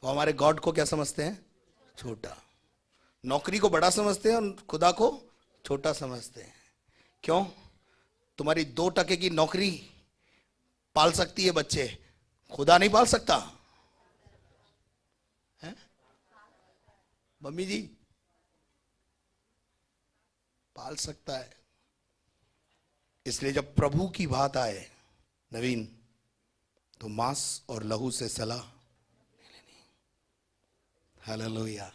वो हमारे गॉड को क्या समझते हैं? छोटा। नौकरी को बड़ा समझते हैं और खुदा को छोटा समझते हैं। क्यों? तुम्हारी 2% की नौकरी पाल सकती है बच्चे, खुदा नहीं पाल सकता है? मम्मी जी, पाल सकता है। इसलिए जब प्रभु की बात आए नवीन, तो मांस और लहू से सलाह नहीं लेनी। Hallelujah,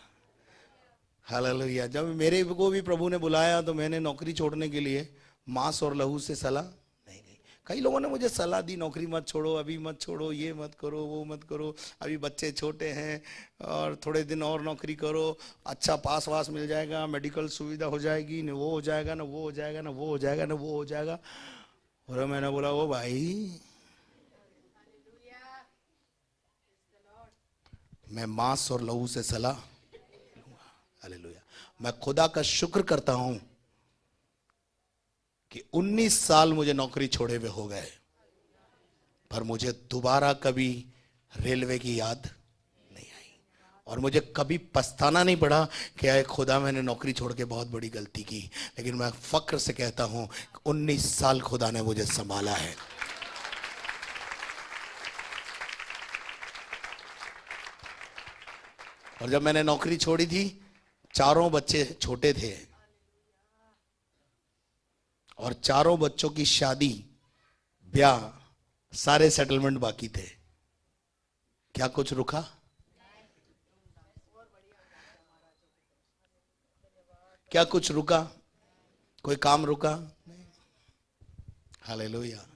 hallelujah. जब मेरे को भी प्रभु ने बुलाया तो मैंने नौकरी छोड़ने के लिए मांस और लहू से सलाह नहीं ली। कई लोगों ने मुझे सलाह दी, नौकरी मत छोड़ो, अभी मत छोड़ो, ये मत करो, वो मत करो, अभी बच्चे छोटे हैं और थोड़े दिन और नौकरी करो, अच्छा पास वास मिल जाएगा, मेडिकल सुविधा हो जाएगी, न वो हो जाएगा, न वो हो जाएगा, न वो हो जाएगा, न वो हो जाएगा। और मैंने बोला, ओ भाई, मैं मांस और लहू से सलाह लूंगा। हालेलुया। मैं खुदा का शुक्र करता हूं कि 19 साल मुझे नौकरी छोड़े हुए हो गए, पर मुझे दोबारा कभी रेलवे की याद नहीं आई, और मुझे कभी पछताना नहीं पड़ा कि आए खुदा मैंने नौकरी छोड़ के बहुत बड़ी गलती की। लेकिन मैं फक्र से कहता हूं 19 साल खुदा ने मुझे संभाला है। और जब मैंने नौकरी छोड़ी थी, चारों बच्चे छोटे थे और चारों बच्चों की शादी, ब्याह, सारे सेटलमेंट बाकी थे। क्या कुछ रुका? क्या कुछ रुका? कोई काम रुका? नहीं। हालेलुया।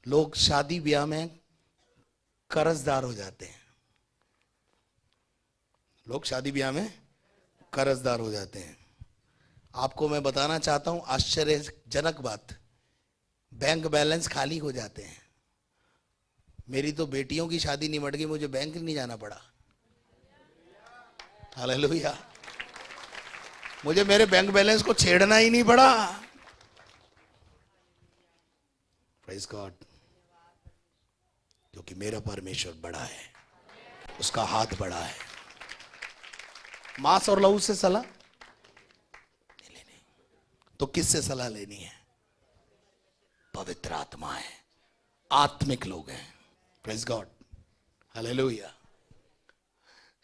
लोग शादी ब्याह में कर्जदार हो जाते हैं। लोग शादी ब्याह में कर्जदार हो जाते हैं। आपको मैं बताना चाहता हूं आश्चर्यजनक बात, बैंक बैलेंस खाली हो जाते हैं। मेरी तो बेटियों की शादी निमट गई, मुझे बैंक नहीं जाना पड़ा। हालेलुया। मुझे मेरे बैंक बैलेंस को छेड़ना ही नहीं पड़ा। Praise God. क्योंकि मेरा परमेश्वर बड़ा है, उसका हाथ बड़ा है। मांस और लहू से सलाह नहीं लेनी, तो किससे सलाह लेनी है? पवित्र आत्मा है, आत्मिक लोग हैं। Praise God, hallelujah.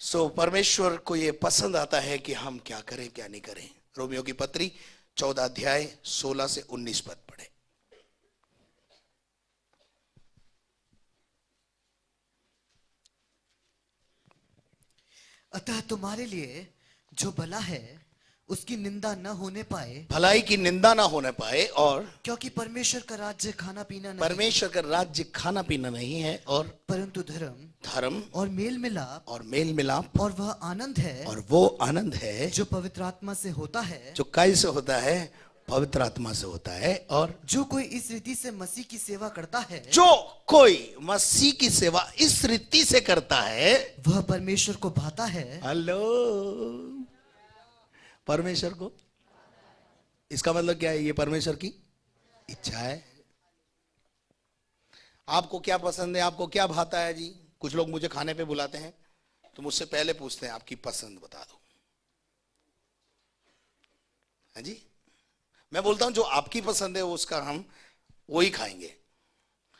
सो परमेश्वर को यह पसंद आता है कि हम क्या करें क्या नहीं करें। रोमियो की पत्री 14 अध्याय 16 से 19 पद पढ़े। अतः तुम्हारे लिए जो भला है उसकी निंदा न होने पाए, भलाई की निंदा ना होने पाए, और क्योंकि परमेश्वर का राज्य खाना पीना नहीं, परमेश्वर का राज्य खाना पीना नहीं है, और परंतु धर्म धर्म और मेल मिलाप, और मेल मिलाप, और वह आनंद है और वो आनंद है जो पवित्र आत्मा से होता है। जो कैसे होता है? पवित्र आत्मा से होता है। और जो कोई इस रीति से मसीह की सेवा करता है, जो कोई मसीह की सेवा इस रीति से करता है, वह परमेश्वर को भाता है। हेलो, परमेश्वर को, इसका मतलब क्या है? ये परमेश्वर की इच्छा है। आपको क्या पसंद है? आपको क्या भाता है जी? कुछ लोग मुझे खाने पे बुलाते हैं तो मुझसे पहले पूछते हैं आपकी पसंद बता दो, है जी। मैं बोलता हूं जो आपकी पसंद है उसका हम वही खाएंगे।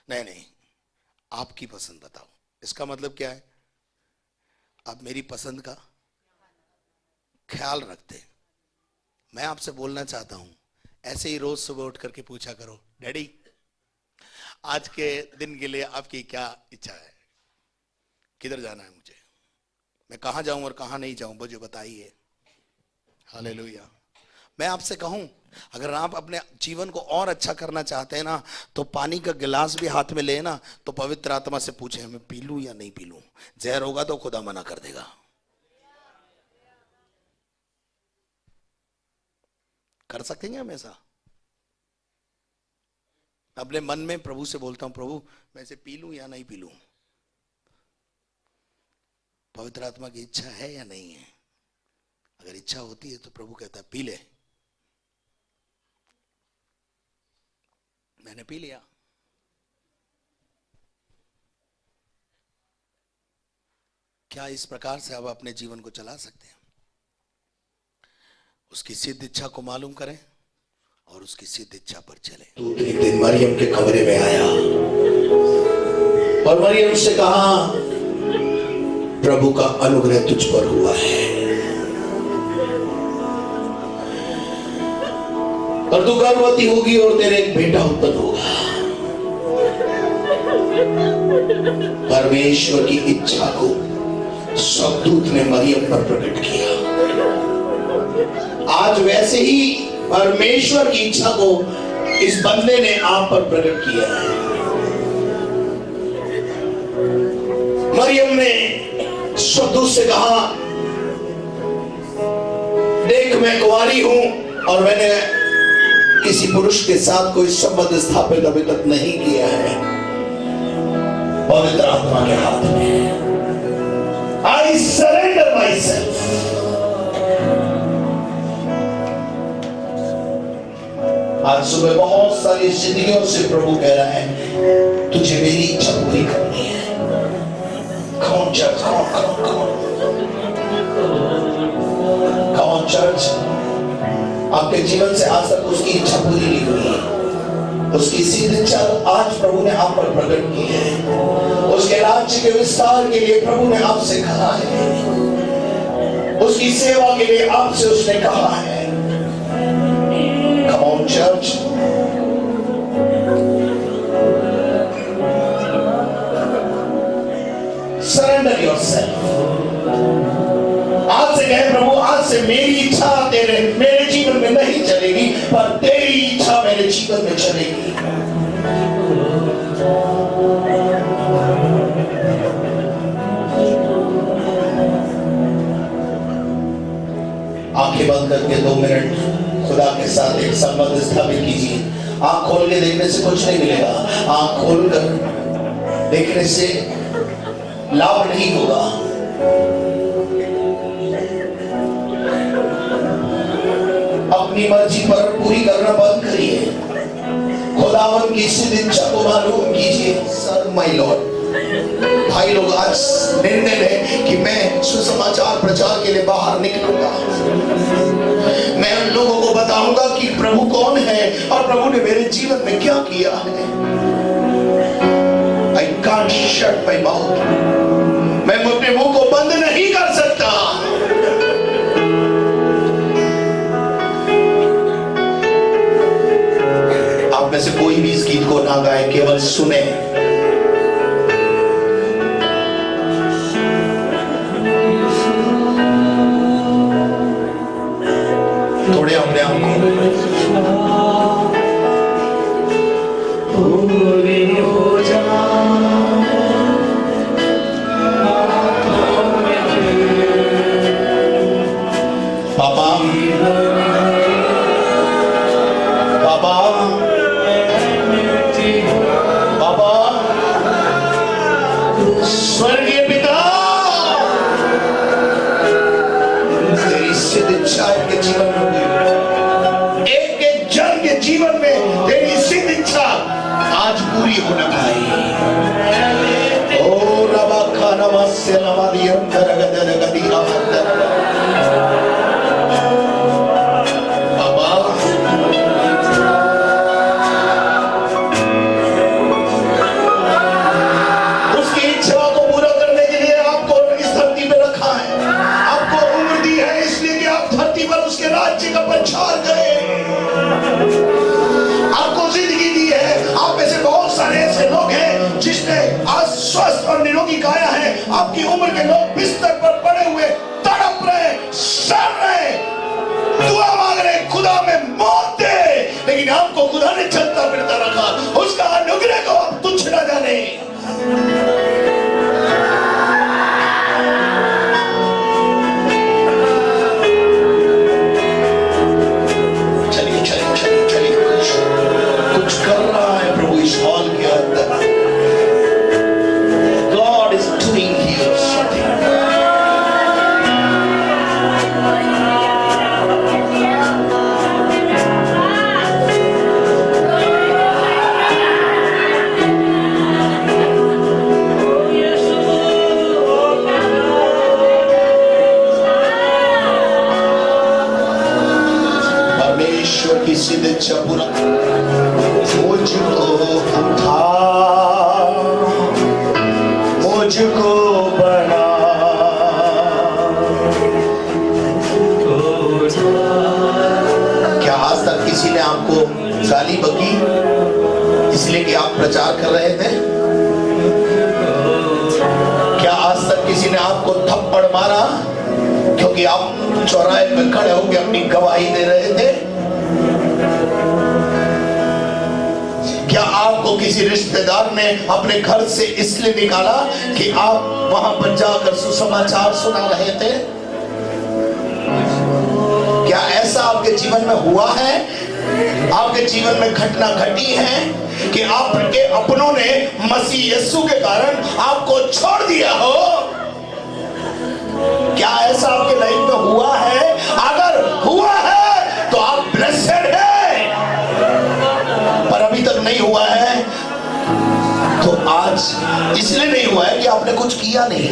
नहीं नहीं, आपकी पसंद बताओ। इसका मतलब क्या है? आप मेरी पसंद का ख्याल रखते। मैं आपसे बोलना चाहता हूं, ऐसे ही रोज सुबह उठ करके पूछा करो, डैडी आज के दिन के लिए आपकी क्या इच्छा है? किधर जाना है मुझे? मैं कहां जाऊं और कहां नहीं जाऊं, मुझे बताइए। हालेलुया। मैं आपसे कहूं, अगर आप अपने जीवन को और अच्छा करना चाहते हैं ना, तो पानी का गिलास भी हाथ में ले ना, तो पवित्र आत्मा से पूछे मैं पी लूं या नहीं पी लूं। जहर होगा तो खुदा मना कर देगा। कर सकेंगे हम ऐसा? अपने मन में प्रभु से बोलता हूं, प्रभु मैं इसे पी लूं या नहीं पी लूं? पवित्र आत्मा की इच्छा है या नहीं है? अगर इच्छा होती है तो प्रभु कहता है पी ले। मैंने पी लिया। क्या इस प्रकार से आप अपने जीवन को चला सकते हैं? उसकी सिद्ध इच्छा को मालूम करें और उसकी सिद्ध इच्छा पर चले। तो एक दिन मरियम के कमरे में आया और मरियम से कहा, प्रभु का अनुग्रह तुझ पर हुआ है और तू गर्भवती होगी और तेरे एक बेटा उत्पन्न होगा। परमेश्वर की इच्छा को स्वर्गदूत ने मरियम पर प्रकट किया। आज वैसे ही परमेश्वर की इच्छा को इस बंदे ने आप पर प्रकट किया है। मरियम ने स्वर्गदूत से कहा, देख मैं कुंवारी हूं और मैंने किसी पुरुष के साथ कोई संबंध स्थापित अभी तक नहीं किया है। पवित्र आत्मा के हाथ में आई सरेंडर माई सेल्फ। आज सुबह बहुत सारी जिंदगियों से प्रभु कह रहा है, तुझे मेरी इच्छा पूरी करनी है। कौन चर्च, कौन चर्च आपके जीवन से आज तक उसकी इच्छा पूरी नहीं हुई? उसकी सीधी इच्छा आज प्रभु ने आप पर प्रकट की है। उसके राज्य के विस्तार के लिए प्रभु ने आपसे कहा है। उसकी सेवा के लिए आपसे उसने कहा है। Come on, church. Surrender yourself. आज से कहे प्रभु, आज से मेरी इच्छा मेरे जीवन में नहीं चलेगी, पर तेरी इच्छा मेरे जीवन में चलेगी। आंखें बंद करके 2 मिनट खुदा के साथ एक संबंध स्थापित कीजिए। आंख खोल के देखने से कुछ नहीं मिलेगा। आंख खोल कर देखने से लाभ नहीं होगा। अपनी मर्जी पर पूरी करना बंद करिए। खुदावन की सिद्ध इच्छा को मालूम कीजिए। सर माय लॉर्ड, भाई लोग आज निर्णय है कि मैं सुसमाचार प्रचार के लिए बाहर निकलूंगा। मैं उन लोगों को बताऊंगा कि प्रभु कौन है और प्रभु ने मेरे जीवन में क्या किया है। I can't shut my mouth. मैं अपने मुंह को बंद नहीं कर सकता। आप में से कोई भी इस गीत को ना गाए, केवल सुने। से नवादी अंदर गदर गदी अंदर बाबा उसकी इच्छा को पूरा करने के लिए आपको इस धरती पे रखा है, आपको उम्र दी है इसलिए कि आप धरती पर उसके राज्य का प्रचार करें। आपको जिंदगी दी है। आप में से बहुत सारे ऐसे लोग हैं जिसने आज स्वस्थ और निरोगी काया है। आपकी उम्र के लोग बिस्तर पर पड़े हुए तड़प रहे, सड़ रहे, दुआ मांग रहे, खुदा में मौत दे, लेकिन आपको खुदा ने चलता फिरता रखा। उसका अनुग्रह को आप तुच्छ न जाने। चलिए चलिए चलिए चलिए, कुछ कर रहा है प्रभु इस हॉल के अंदर। God is doing here something. परमेश्वर की सिद्ध इच्छा पूरा मुझको उठा, मुझको बना, क्या आज तक किसी ने आपको गाली बकी इसलिए कि आप प्रचार कर रहे थे? क्या आज तक किसी ने आपको थप्पड़ मारा क्योंकि आप चौराहे पे खड़े होकर अपनी गवाही दे रहे थे? क्या आपको किसी रिश्तेदार ने अपने घर से इसलिए निकाला कि आप वहां पर जाकर सुसमाचार सुना रहे थे? क्या ऐसा आपके जीवन में हुआ है? आपके जीवन में घटना घटी है कि आपके अपनों ने मसीह यीशु के कारण आपको छोड़ दिया हो? क्या ऐसा आपके लाइफ में हुआ है? अगर हुआ है तो आप ब्लेसेड हैं, पर अभी तक नहीं हुआ है तो आज इसलिए नहीं हुआ है कि आपने कुछ किया नहीं,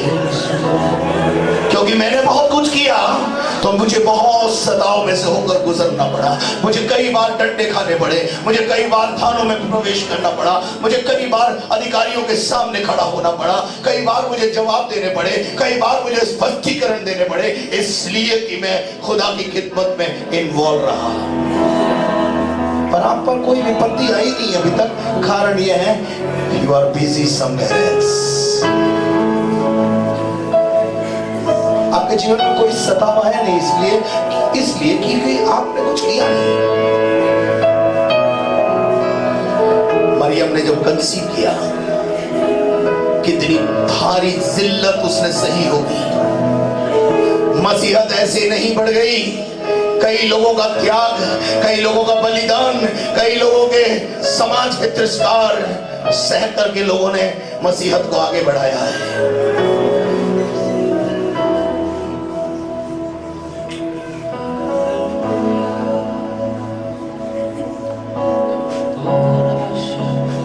क्योंकि मैंने बहुत कुछ किया तो मुझे बहुत सताव में से होकर गुजरना पड़ा। मुझे कई बार डंडे खाने पड़े, मुझे कई बार थानों में प्रवेश करना पड़ा, मुझे कई बार अधिकारियों के सामने खड़ा होना पड़ा, कई बार मुझे जवाब देने पड़े, कई बार मुझे स्पष्टीकरण देने पड़े, इसलिए कि मैं खुदा की खिदमत में इन्वॉल्व रहा। पर आप पर कोई विपत्ति आई नहीं अभी तक। कारण यह है you are busy somewhere else. आपके जीवन में कोई सताव है नहीं, इसलिए कि आपने कुछ किया नहीं। मरियम ने जब कंसीव किया, कितनी भारी जिल्लत उसने सही होगी। मसीहत ऐसे नहीं बढ़ गई। कई लोगों का त्याग, कई लोगों का बलिदान, कई लोगों के समाज के तिरस्कार सह करके लोगों ने मसीहत को आगे बढ़ाया है।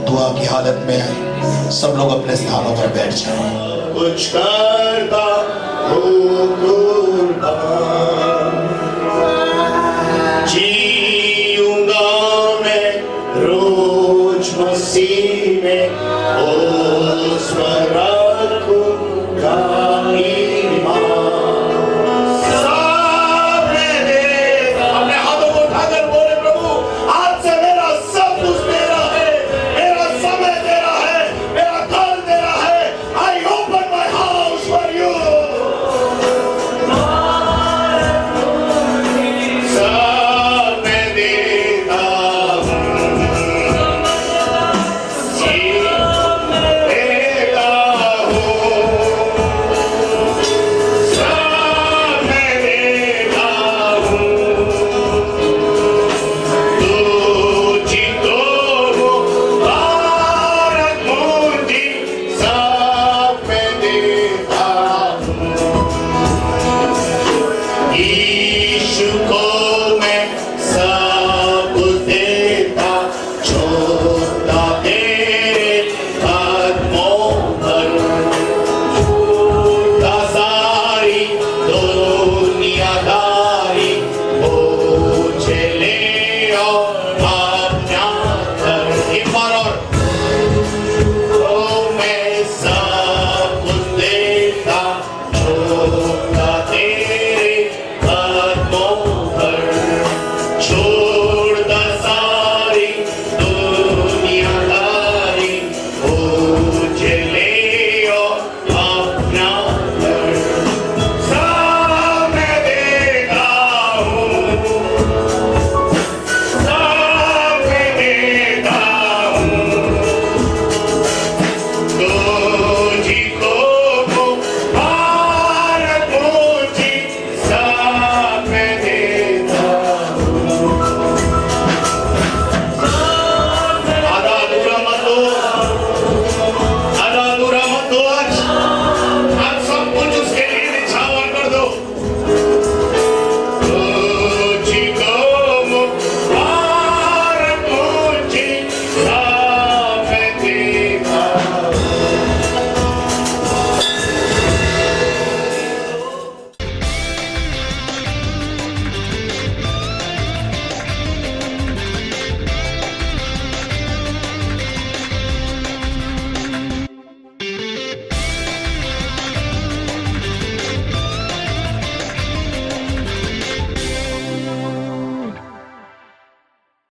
दुआ की हालत में सब लोग अपने स्थानों पर बैठ जाएं। कुछ करता हो